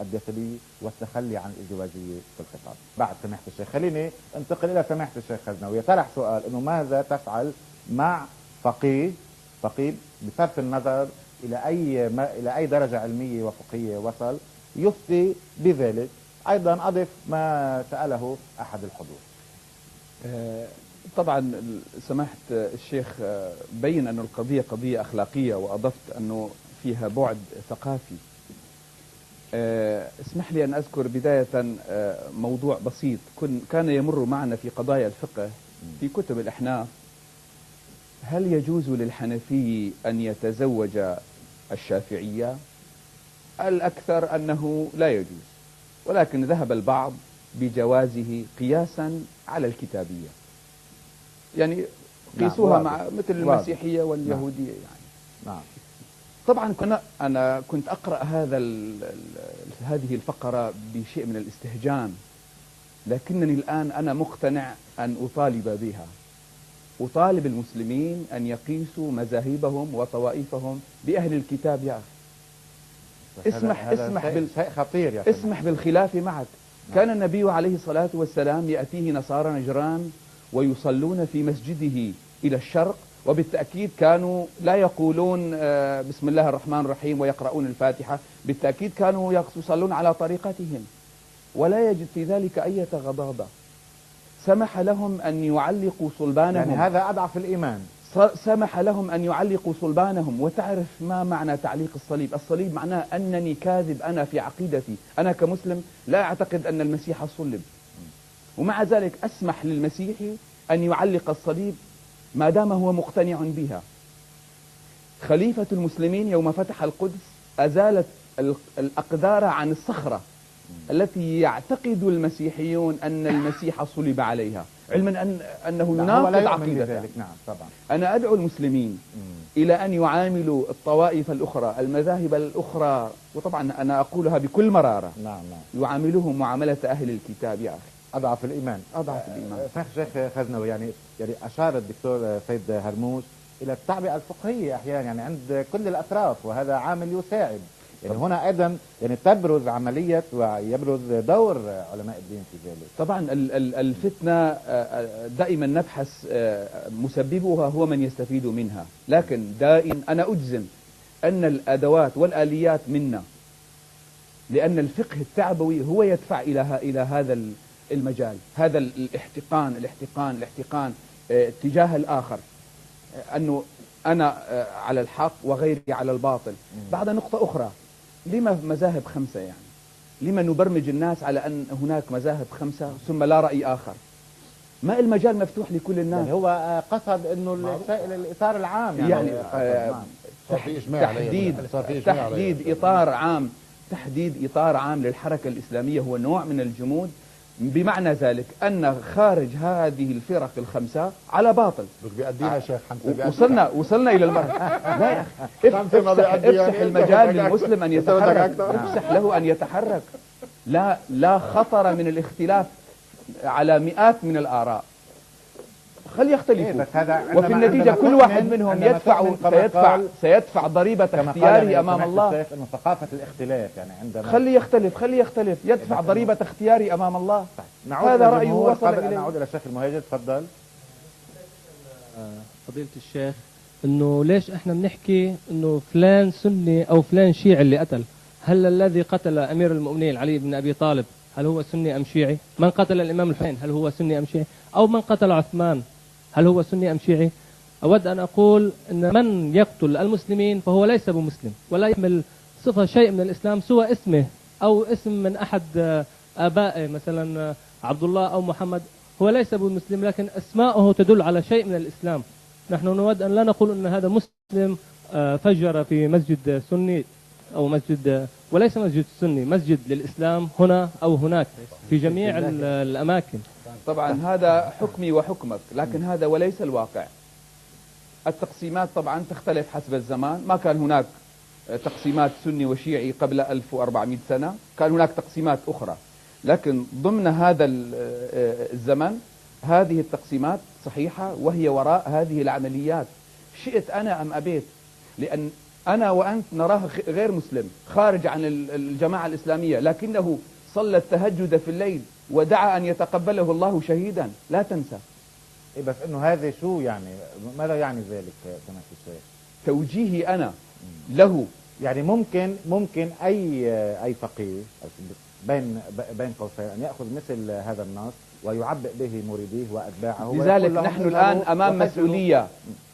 [SPEAKER 5] الداخلية والتخلي عن الازدواجية في الخطاب. بعد سماحة الشيخ خليني انتقل إلى سماحة الشيخ خزنوي. طرح سؤال إنه ماذا تفعل مع فقيه بصرف النظر إلى أي درجة علمية وفقهية وصل يفتي بذلك؟ أيضا أضف ما سأله أحد الحضور.
[SPEAKER 6] طبعا سماحة الشيخ بين أن القضية قضية أخلاقية، وأضفت أنه فيها بعد ثقافي. اسمح لي أن أذكر بداية موضوع بسيط كان يمر معنا في قضايا الفقه في كتب الأحناف. هل يجوز للحنفي أن يتزوج الشافعية؟ الأكثر أنه لا يجوز، ولكن ذهب البعض بجوازه قياسا على الكتابية. يعني قيسوها مع مثل المسيحية واليهودية. يعني
[SPEAKER 5] نعم.
[SPEAKER 6] طبعا أنا كنت أقرأ هذه الفقرة بشيء من الاستهجان، لكنني الآن أنا مقتنع أن أطالب بها. أطالب المسلمين أن يقيسوا مذاهبهم وطوائفهم بأهل الكتاب يا أخي.
[SPEAKER 5] شيء خطير يا
[SPEAKER 6] اسمح بالخلاف معك. كان النبي عليه الصلاة والسلام يأتيه نصارى نجران ويصلون في مسجده إلى الشرق، وبالتأكيد كانوا لا يقولون بسم الله الرحمن الرحيم ويقرؤون الفاتحة، بالتأكيد كانوا يصلون على طريقتهم ولا يجد في ذلك أي غضاضة. سمح لهم أن يعلقوا صلبانهم،
[SPEAKER 5] يعني هذا أضعف الإيمان.
[SPEAKER 6] سمح لهم أن يعلقوا صلبانهم. وتعرف ما معنى تعليق الصليب؟ الصليب معناه أنني كاذب أنا في عقيدتي، أنا كمسلم لا أعتقد أن المسيح صلب، ومع ذلك أسمح للمسيحي أن يعلق الصليب ما دام هو مقتنع بها. خليفة المسلمين يوم فتح القدس أزالت الأقدار عن الصخرة التي يعتقد المسيحيون أن المسيح صلب عليها، علما أنه يناقض عقيدته.
[SPEAKER 5] نعم طبعا.
[SPEAKER 6] أنا أدعو المسلمين إلى أن يعاملوا الطوائف الأخرى، المذاهب الأخرى، وطبعا أنا أقولها بكل مرارة،
[SPEAKER 5] نعم
[SPEAKER 6] يعاملوهم معاملة أهل الكتاب يا أخي.
[SPEAKER 5] أضعف الإيمان.
[SPEAKER 6] أضعف الإيمان.
[SPEAKER 5] صحيح الشيخ خزنوي، يعني أشار الدكتور سيد هرموش إلى التعبئة الفقهية أحيانا يعني عند كل الأطراف، وهذا عامل يساعد. يعني هنا أيضا يعني تبرز عملية ويبرز دور علماء الدين في ذلك.
[SPEAKER 6] طبعا الفتنة دائما نبحث مسببها هو من يستفيد منها، لكن دائما أنا أجزم أن الأدوات والآليات منا، لأن الفقه التعبوي هو يدفع إلى هذا المجال، هذا الاحتقان تجاه الآخر، أنه أنا على الحق وغيري على الباطل. بعد نقطة أخرى، لما مذاهب 5 يعني؟ لما نبرمج الناس على أن هناك مذاهب 5 ثم لا رأي آخر؟ ما المجال مفتوح لكل الناس.
[SPEAKER 5] يعني هو قصد أنه الإطار العام يعني
[SPEAKER 6] تحديد إطار عام للحركة الإسلامية هو نوع من الجمود بمعنى ذلك أن خارج هذه الفرق الخمسة على باطل.
[SPEAKER 7] بيأدينا شيخ حمزة،
[SPEAKER 6] وصلنا إلى المرحلة. لا يا أخي، افسح المجال للمسلم أن يتحرك، افسح له أن يتحرك. لا خطر من الاختلاف على مئات من الآراء، خلي يختلفوا، وفي النتيجة كل واحد منهم سيدفع ضريبة اختياره أمام الله.
[SPEAKER 5] إنه ثقافة الاختلاف يعني عندما
[SPEAKER 6] خلي يختلف يدفع ضريبة اختياره أمام الله. هذا رأيه وصل
[SPEAKER 5] قبل أن
[SPEAKER 6] إليه.
[SPEAKER 5] نعود إلى الشيخ المهاجر، تفضل.
[SPEAKER 8] فضيلة الشيخ، انه ليش احنا بنحكي انه فلان سني او فلان شيعي اللي قتل؟ هل الذي قتل امير المؤمنين علي بن ابي طالب هل هو سني ام شيعي؟ من قتل الامام الحسين هل هو سني ام شيعي؟ او من قتل عثمان هل هو سني ام شيعي؟ اود ان اقول ان من يقتل المسلمين فهو ليس بمسلم ولا يحمل صفة شيء من الاسلام سوى اسمه او اسم من احد ابائه، مثلا عبد الله او محمد، هو ليس بمسلم لكن اسماؤه تدل على شيء من الاسلام. نحن نود أن لا نقول أن هذا مسلم فجر في مسجد سني أو مسجد، وليس مسجد سني، مسجد للإسلام هنا أو هناك في جميع الأماكن.
[SPEAKER 6] طبعا هذا حكمي وحكمك، لكن هذا وليس الواقع. التقسيمات طبعا تختلف حسب الزمان. ما كان هناك تقسيمات سني وشيعي قبل 1400 سنة، كان هناك تقسيمات أخرى، لكن ضمن هذا الزمن هذه التقسيمات صحيحة وهي وراء هذه العمليات، شئت أنا أم أبيت، لأن أنا وأنت نراه غير مسلم خارج عن الجماعة الإسلامية، لكنه صلى التهجد في الليل ودعا أن يتقبله الله شهيدا، لا تنسى.
[SPEAKER 5] بس إنه هذا شو يعني، ماذا يعني ذلك سماحة الشيخ؟
[SPEAKER 6] توجيهي أنا له.
[SPEAKER 5] يعني ممكن أي فقيه بين قوسين أن يأخذ مثل هذا النص ويعبئ به مريديه وأتباعه.
[SPEAKER 6] لذلك نحن الآن أمام مسؤولية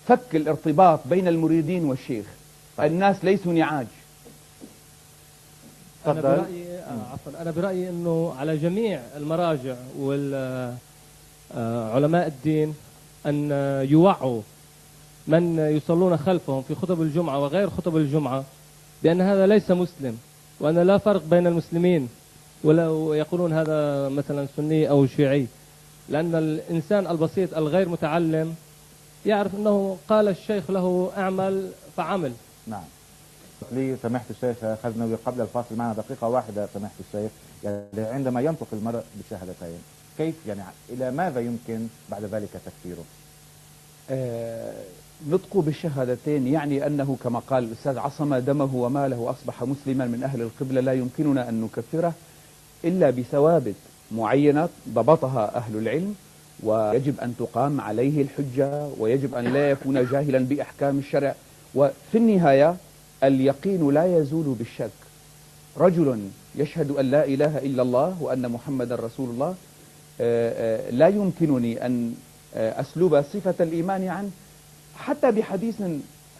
[SPEAKER 6] فك الارتباط بين المريدين والشيخ. طيب. الناس ليسوا نعاج.
[SPEAKER 8] أنا برأيي أنه على جميع المراجع والعلماء الدين أن يوعوا من يصلون خلفهم في خطب الجمعة وغير خطب الجمعة بأن هذا ليس مسلم، وأن لا فرق بين المسلمين، ولو يقولون هذا مثلا سني أو شيعي، لأن الإنسان البسيط الغير متعلم يعرف أنه قال الشيخ له أعمل فعمل.
[SPEAKER 5] نعم. لي سماحة الشيخ خزنوي قبل الفاصل معنا دقيقة واحدة سماحة الشيخ، يعني عندما ينطق المرء بالشهادتين كيف يعني إلى ماذا يمكن بعد ذلك تكفيره؟
[SPEAKER 6] نطقه بالشهادتين يعني أنه كما قال الأستاذ عصم دمه وماله وأصبح مسلما من أهل القبلة، لا يمكننا أن نكفره إلا بثوابت معينة ضبطها أهل العلم، ويجب أن تقام عليه الحجة، ويجب أن لا يكون جاهلا بأحكام الشرع. وفي النهاية اليقين لا يزول بالشك. رجل يشهد أن لا إله إلا الله وأن محمد رسول الله لا يمكنني أن أسلب صفة الإيمان عنه حتى بحديث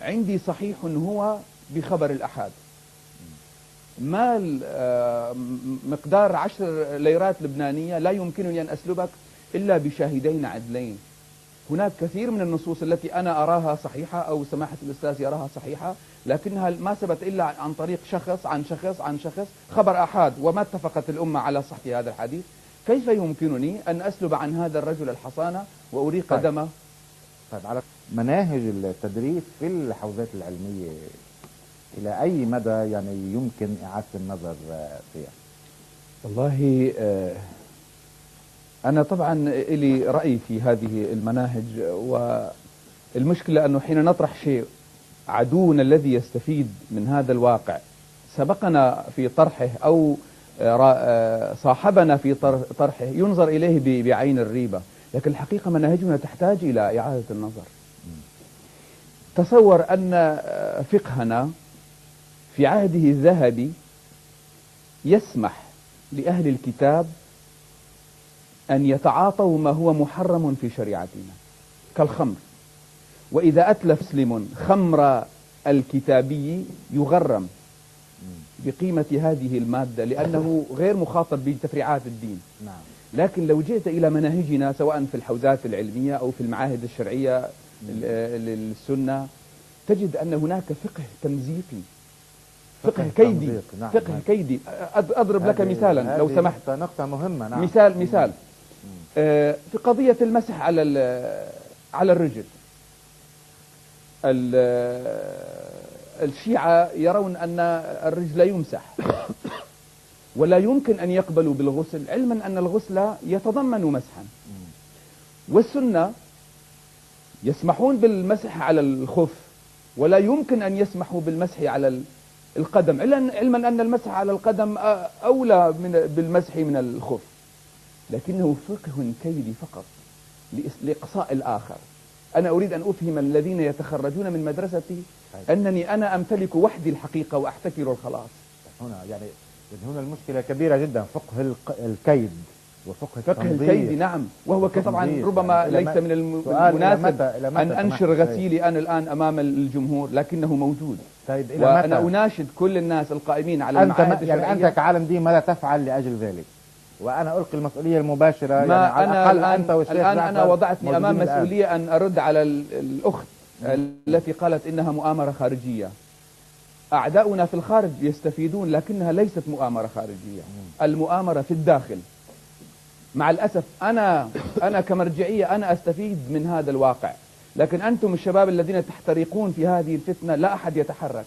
[SPEAKER 6] عندي صحيح هو بخبر الأحاد. مال مقدار 10 ليرات لبنانية لا يمكنني أن أسلبك إلا بشاهدين عدلين. هناك كثير من النصوص التي أنا أراها صحيحة أو سماحة الأستاذ يراها صحيحة، لكنها ما ثبت إلا عن طريق شخص عن شخص عن شخص، خبر أحاد، وما اتفقت الأمة على صحة هذا الحديث. كيف يمكنني أن أسلب عن هذا الرجل الحصانة وأريق دمه؟
[SPEAKER 5] طيب، على مناهج التدريس في الحوزات العلمية إلى أي مدى يعني يمكن إعادة النظر فيها؟
[SPEAKER 6] والله أنا طبعا لي رأي في هذه المناهج، والمشكلة أنه حين نطرح شيء عدونا الذي يستفيد من هذا الواقع سبقنا في طرحه أو صاحبنا في طرحه ينظر إليه بعين الريبة، لكن الحقيقة مناهجنا تحتاج إلى إعادة النظر. تصور أن فقهنا في عهده الذهبي يسمح لأهل الكتاب أن يتعاطوا ما هو محرم في شريعتنا كالخمر، وإذا أتلف مسلم خمر الكتابي يغرم بقيمة هذه المادة لأنه غير مخاطب بتفريعات الدين.
[SPEAKER 5] نعم.
[SPEAKER 6] لكن لو جئت إلى مناهجنا سواء في الحوزات العلمية أو في المعاهد الشرعية للسنة تجد أن هناك فقه تمزيقي، فقه كيدي،
[SPEAKER 5] التمضيق، نعم.
[SPEAKER 6] فقه كيدي. أضرب لك مثالا لو سمحت.
[SPEAKER 5] نقطة مهمة. نعم.
[SPEAKER 6] مثال في قضية المسح على الرجل. الشيعة يرون أن الرجل لا يمسح ولا يمكن أن يقبلوا بالغسل، علما أن الغسل يتضمن مسحا. والسنة يسمحون بالمسح على الخف ولا يمكن أن يسمحوا بالمسح على القدم، علما أن المسح على القدم أولى بالمسح من الخف، لكنه فقه كيدي فقط لإقصاء الآخر. أنا أريد أن أفهم الذين يتخرجون من مدرستي أنني أنا أمتلك وحدي الحقيقة وأحتكر الخلاص.
[SPEAKER 5] هنا المشكلة كبيرة جدا، فقه الكيد وفقه
[SPEAKER 6] الكيد. نعم، وهو طبعا ربما ليس من المناسب أن أنشر غسيلي أنا الآن أمام الجمهور، لكنه موجود.
[SPEAKER 5] طيب
[SPEAKER 6] وأنا أناشد كل الناس القائمين على المعاهد الشرعية.
[SPEAKER 5] يعني أنت كعالم دين ماذا تفعل لأجل ذلك؟ وأنا ألقي المسؤولية المباشرة.
[SPEAKER 6] ما
[SPEAKER 5] يعني على
[SPEAKER 6] أنا
[SPEAKER 5] الأقل أنت والشيخ
[SPEAKER 6] الآن
[SPEAKER 5] جعفر
[SPEAKER 6] أنا وضعتني أمام
[SPEAKER 5] موجودين
[SPEAKER 6] مسؤولية أن أرد على الأخت التي قالت إنها مؤامرة خارجية. أعداؤنا في الخارج يستفيدون، لكنها ليست مؤامرة خارجية، المؤامرة في الداخل. مع الأسف أنا كمرجعية أنا أستفيد من هذا الواقع، لكن أنتم الشباب الذين تحترقون في هذه الفتنة لا أحد يتحرك.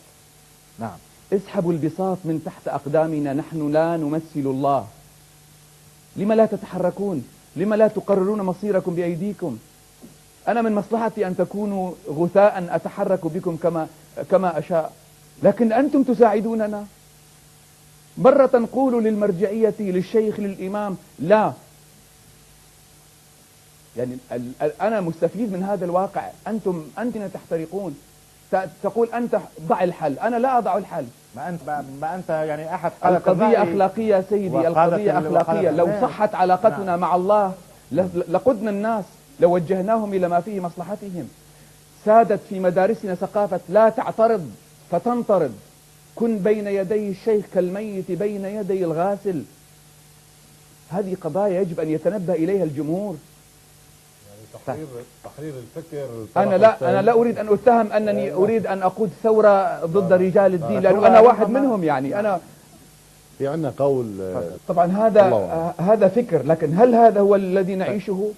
[SPEAKER 5] نعم.
[SPEAKER 6] اسحبوا البساط من تحت أقدامنا، نحن لا نمثل الله. لما لا تتحركون؟ لما لا تقررون مصيركم بأيديكم؟ أنا من مصلحتي أن تكونوا غثاء أتحرك بكم كما أشاء، لكن أنتم تساعدوننا. مرة قولوا للمرجعية للشيخ للإمام لا. يعني أنا مستفيد من هذا الواقع. أنتم تحترقون. تقول أنت ضع الحل، أنا لا أضع الحل.
[SPEAKER 5] ما أنت يعني أحد
[SPEAKER 6] القضية أخلاقية سيدي، القضية أخلاقية. لو صحت علاقتنا مع الله لقدنا الناس، لو وجهناهم إلى ما فيه مصلحتهم. سادت في مدارسنا ثقافة لا تعترض فتنطرد، كن بين يدي الشيخ كالميت بين يدي الغاسل. هذه قضايا يجب أن يتنبه إليها الجمهور.
[SPEAKER 7] تحرير الفكر.
[SPEAKER 6] أنا لا أريد أن أتهم أنني أريد أن أقود ثورة ضد رجال الدين، لأنه أنا واحد منهم. يعني أنا
[SPEAKER 7] في عندنا قول
[SPEAKER 6] طبعا هذا فكر، لكن هل هذا هو الذي نعيشه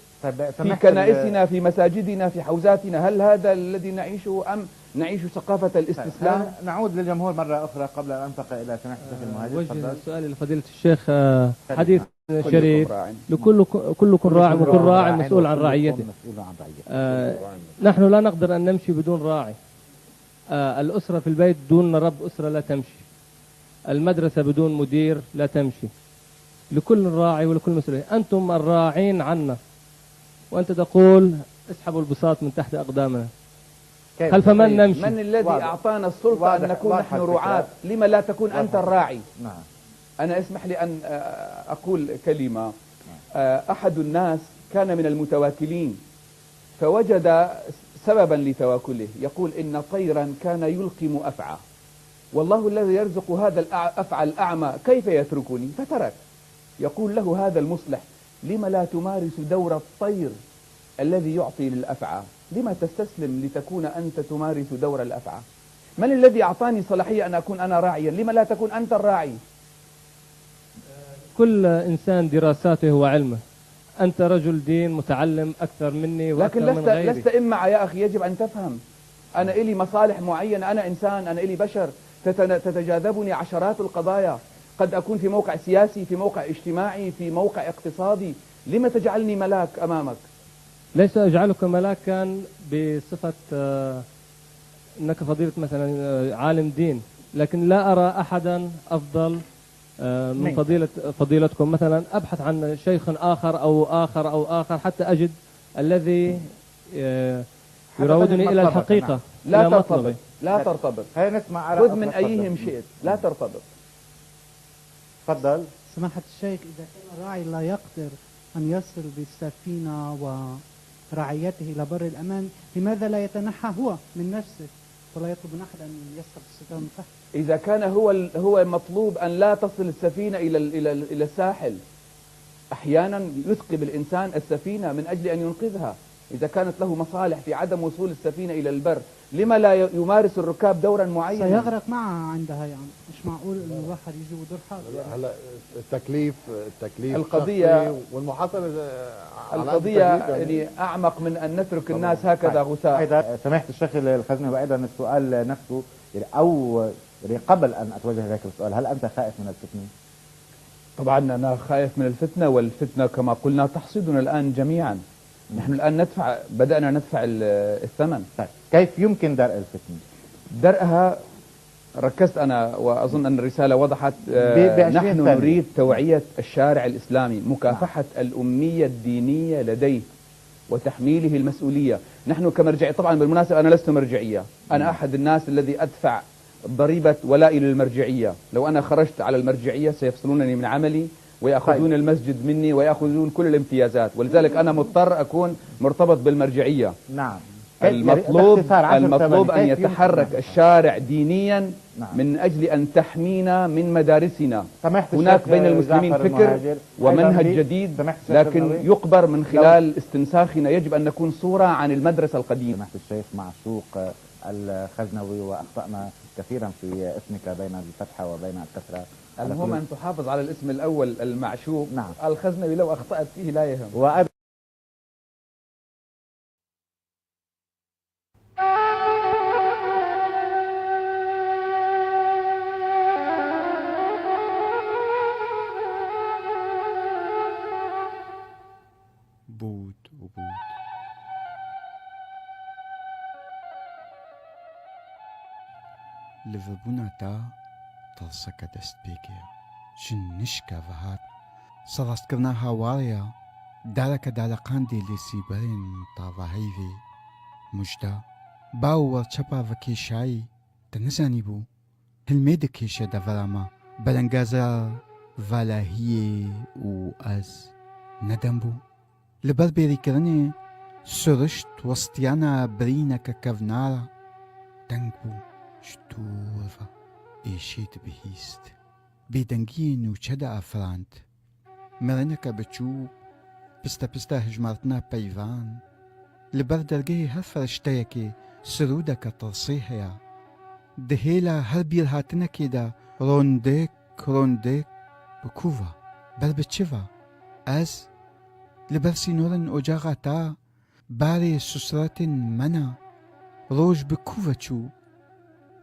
[SPEAKER 6] في كنائسنا، في مساجدنا، في حوزاتنا؟ هل هذا الذي نعيشه أم نعيش ثقافة الاستسلام؟
[SPEAKER 5] نعود للجمهور مرة أخرى قبل أن ننتقل إلى سماحة الشيخ المهاجر.
[SPEAKER 8] وجه السؤال لفضيلة الشيخ. حديث شريف كلكم راع وكل راع مسؤول عن رعيته. نحن لا نقدر أن نمشي بدون راعي. الأسرة في البيت دون رب أسرة لا تمشي. المدرسة بدون مدير لا تمشي. لكل راعي ولكل مسؤول. أنتم الراعين عنا، وأنت تقول اسحبوا البساط من تحت أقدامنا. هل فمن نمشي؟
[SPEAKER 6] من الذي أعطانا السلطة أن نكون نحن رعاة؟ لما لا تكون أنت الراعي؟
[SPEAKER 5] نعم.
[SPEAKER 6] أنا اسمح لي أن أقول كلمة. أحد الناس كان من المتواكلين فوجد سببا لتواكله، يقول إن طيرا كان يلقم أفعى، والله الذي يرزق هذا الأفعى الأعمى كيف يتركني؟ فترك. يقول له هذا المصلح لما لا تمارس دور الطير الذي يعطي للأفعى؟ لما تستسلم لتكون أنت تمارس دور الأفعى؟ من الذي أعطاني صلاحية أن أكون أنا راعيا؟ لما لا تكون أنت الراعي؟
[SPEAKER 8] كل إنسان دراساته وعلمه. أنت رجل دين متعلم أكثر مني وأكثر
[SPEAKER 6] لكن
[SPEAKER 8] من غيري.
[SPEAKER 6] لست إمع يا أخي، يجب أن تفهم. أنا إلي مصالح معينة، أنا إنسان، أنا إلي بشر، تتجاذبني عشرات القضايا. قد أكون في موقع سياسي، في موقع اجتماعي، في موقع اقتصادي. لما تجعلني ملاك أمامك؟
[SPEAKER 8] ليس أجعلك ملاكا بصفة أنك فضيلة مثلا عالم دين، لكن لا أرى أحدا أفضل من فضيلتكم. مثلا أبحث عن شيخ آخر أو آخر حتى أجد الذي يراودني إلى الحقيقة.
[SPEAKER 6] لا ترتبط. خذ من أيهم شئت، لا ترتبط.
[SPEAKER 5] تفضل.
[SPEAKER 9] سماحة الشيخ، إذا كان الراعي لا يقدر أن يصل بالسفينة ورعيته إلى بر الأمان، لماذا لا يتنحى هو من نفسه ولا يطلب من أحد أن يصل السفينة من تحت؟
[SPEAKER 6] إذا كان هو مطلوب أن لا تصل السفينة إلى الساحل، أحيانا يثقب الإنسان السفينة من أجل أن ينقذها. إذا كانت له مصالح في عدم وصول السفينة إلى البر، لما لا يمارس الركاب دورا معينا؟
[SPEAKER 9] سيغرق معها عندها، يعني مش معقول انه الواحد يجي ودور حاله.
[SPEAKER 7] هلا التكليف
[SPEAKER 6] القضية
[SPEAKER 7] شخصي والمحاسبة
[SPEAKER 6] القضية يعني أعمق من أن نترك الناس هكذا غثاء.
[SPEAKER 5] أيضا سماحة الشيخ الخزنوي، وأيضا السؤال نفسه يعني أو يعني قبل أن أتوجه إليك السؤال، هل أنت خائف من الفتنة؟
[SPEAKER 6] طبعا أنا خائف من الفتنة، والفتنة كما قلنا تحصدنا الآن جميعا. نحن الآن بدأنا ندفع الثمن.
[SPEAKER 5] طيب كيف يمكن درء الفتنة؟
[SPEAKER 6] درءها ركزت أنا وأظن أن الرسالة وضحت. نحن نريد توعية الشارع الإسلامي، مكافحة الأمية الدينية لديه وتحميله المسؤولية. نحن كمرجعية، طبعا بالمناسبة أنا لست مرجعية، أنا أحد الناس الذي أدفع ضريبة ولائي للمرجعية. لو أنا خرجت على المرجعية سيفصلونني من عملي ويأخذون المسجد مني ويأخذون كل الامتيازات، ولذلك أنا مضطر أكون مرتبط بالمرجعية.
[SPEAKER 5] نعم.
[SPEAKER 6] المطلوب أن يتحرك الشارع دينيا من أجل أن تحمينا من مدارسنا. هناك بين المسلمين فكر ومنهج جديد، لكن يقبر من خلال استنساخنا. يجب أن نكون صورة عن المدرسة القديمة.
[SPEAKER 5] سماحة الشيخ معشوق الخزنوي، وأخطأنا كثيرا في اسمك بين الفتحة وبين الكسرة.
[SPEAKER 6] المهم أن تحافظ على الاسم الأول المعشوق.
[SPEAKER 5] نعم.
[SPEAKER 6] الخزنوي لو أخطأت فيه لا يهم.
[SPEAKER 10] بود و بود لذبونا تا تلسك دست بيكيا شن نشكا فهات صلاست كرنا هاواريا دارك دالقان دي لسي برين طاوهيفي مجدا باو ورچپا وكيشاي تنزاني بو هلميد كيشا دفراما بلنگازا فالاهيه و از ندم بو لبر بيريكرني سرشت وسطيانا برينك كفنارا تنكبو شتورفا ايشيت بهيست بيدنجين وشدا افرانت مرنك بتشو بستا هجمرتنا بيفان لبر درجي هالفرشتيكي سرودك ترصيحيا دهيلا هربير هاتنا كيدا رونديك بكوفا بل بتشفا از لبرسي نورن اوجاغا تا باري سسرات منا روج بكوفتشو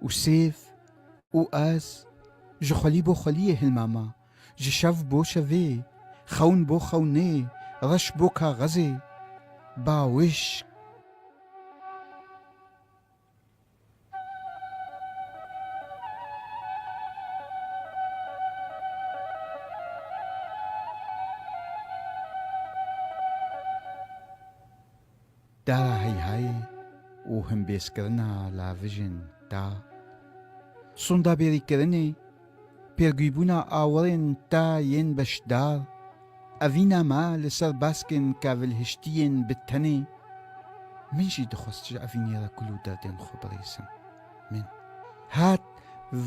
[SPEAKER 10] وسيف وآز جخلي بو خليه الماما جشاف بو شافي خون بو خوني رش بو كاغزي باوش دارا هاي وهم بيسكرنا لا فيجن تا صندا بيريكرني بيرغيبونا آورين تا ين بشدار أفينا ما لسر باسكن كافل هشتين بالتني من جي دخست أفيني را كلو دردين خبريسن من هات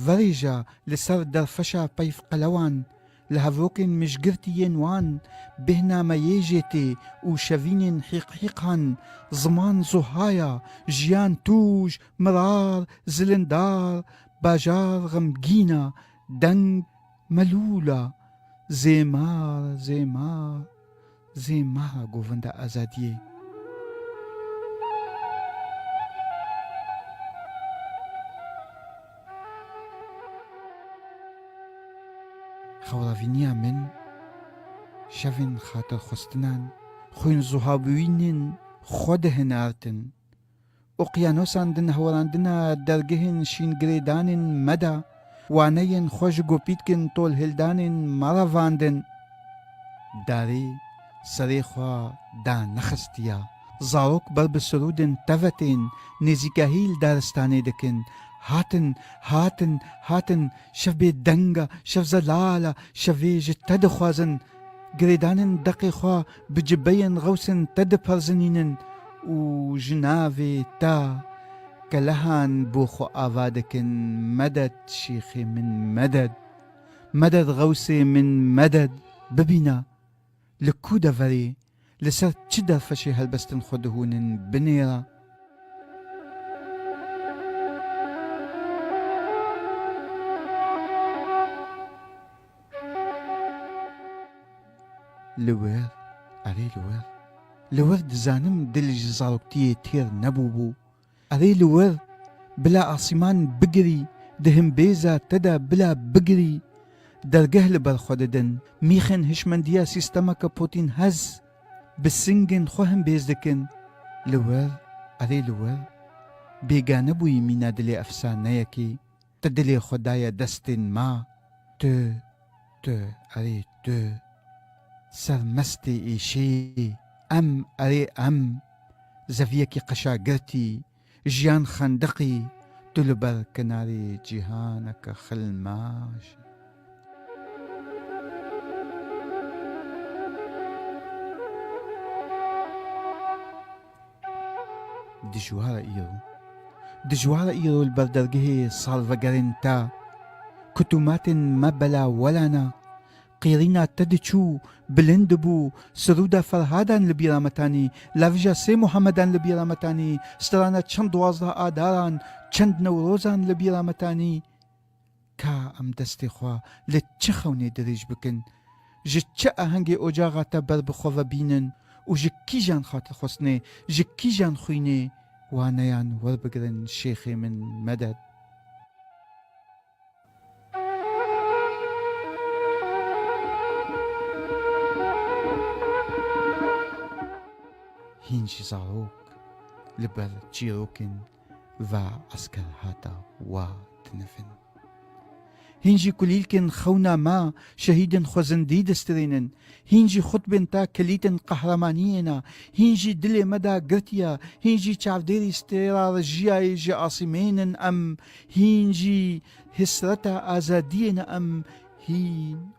[SPEAKER 10] فريجا لسر درفشا بيف قلوان لهفوكن مشقرتين وان بهنا ما يجيتي وشافين حيقان زمان زهايا جيان توج مرار زلندار باجار غمجينا دنگ ملولا زيمار گووندا ازادیه خوراوینیا من شوین خاطر خستنان خوین زهابوینن خودهن آرتن اقیانوسان دن هوراندنا درگهن شینگریدانن مدا وانين خوش گوپیتکن طول هلدانن مراواندن داري سريخوا دا نخستيا زاروك برب سرودن تفتن نزيكاهيل دارستاني دكن هاتن شف دنگا شف زلالة شفي جتد خوازن گريدانن دقي خوا بجبين غوسن تد پرزنينن و جنافي تا كلهان بوخو آوادكن مدد شيخي من مدد غوسي من مدد ببينا لكو دفري لسر چی درفشی هلبستن خودهونن بنیرا لور أري لور دزانم دلج زاروكتي تير نبوبو أري لور بلا عاصمان بقري دهم بيزا تدا بلا بقري درگه لبر خوددن میخن هشمندیا سیستمک پوتین هز بسنگن خوهم بیزدکن لور أري لور بیگانه بوی مینا دلی افسانه یکی تدلی خدای دستن ما تو أري تو سرمستي إيشي أري زفيكي قشاقرتي جيان خندقي تلبر كناري جيهانك خلماش دجوار إيرو البردرقه صالفقرنتا كتومات مبلا ولنا قيرينا تدچو بلندبو سرودا فرهادان لبيرامتاني لافجا سي محمدان لبيرامتاني سترانا چند 12 آداران چند نوروزان لبيرامتاني كا ام دستي خوا لتشخوني دريج بكن جتشا هنگي اوجاغا تبر بخوا بينن وجكي جان خاطر خسني جكي جان خويني وانيان وربقرن شيخي من مدد هينجي زاروك لبر تشيروكن و عسكر هاتا وتنفن هينجي كليلكن خونا ما شهيدن خوزندي دسترينن هينجي خطبن تا كليتن قهرمانينا هينجي دلي مدى قرتيا هينجي چافديري ستيرا رجيا يجي عاصمين ام هينجي هسرتا آزادينا ام هين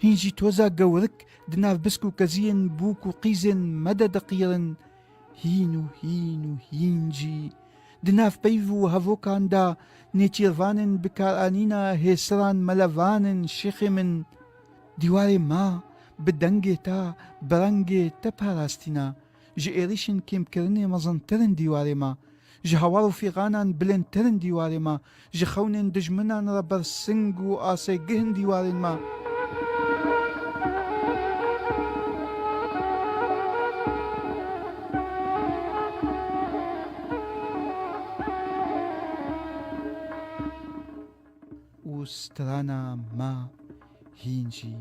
[SPEAKER 10] هينجي توزا قورك دناف بسكو كزين بوكو قيزن مدى دقيرن هينجي دناف بيفو هفوكان دا نيتيرفانن بكارانينا هيسران ملفانن شيخمن ديواري ما بدنگي تا برنگي تباراستينا جئريشن كيم كرني مزنترن ديواري ما جهوارو في غانان بلنترن ديواري ما جخونن دجمنان ربر سنگو آسي گهن ديواري ما وسترانا ما هينجي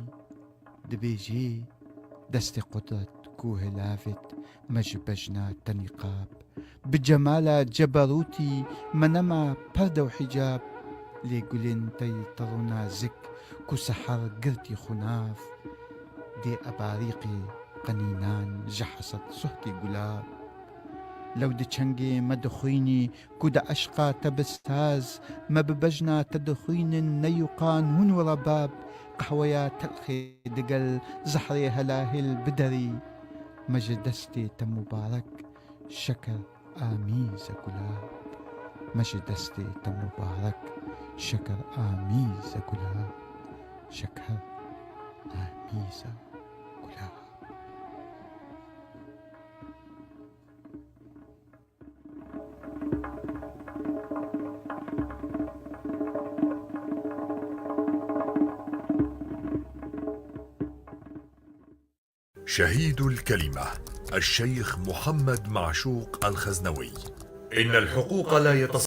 [SPEAKER 10] دبيجي دست قدرة كوه لافت مجبجنا تنقاب بجمالة جبروتي منما برد وحجاب ليقولن تيطرونا زك كو سحر قرتي خناف دي أباريقي قنينان جحصت صهتي قلاب لو دچنگي مدخويني كودا أشقى تبستاز ما ببجنا تدخوين نيقان هن ورباب قهويا تلخي دقل زحري هلاهل بدري مجدستي تمبارك شكر آميز قلاب مجدستي تمبارك شكر آميز قلاب شكر آميز قلاب
[SPEAKER 2] شهيد الكلمة الشيخ محمد معشوق الخزنوي. إن الحقوق لا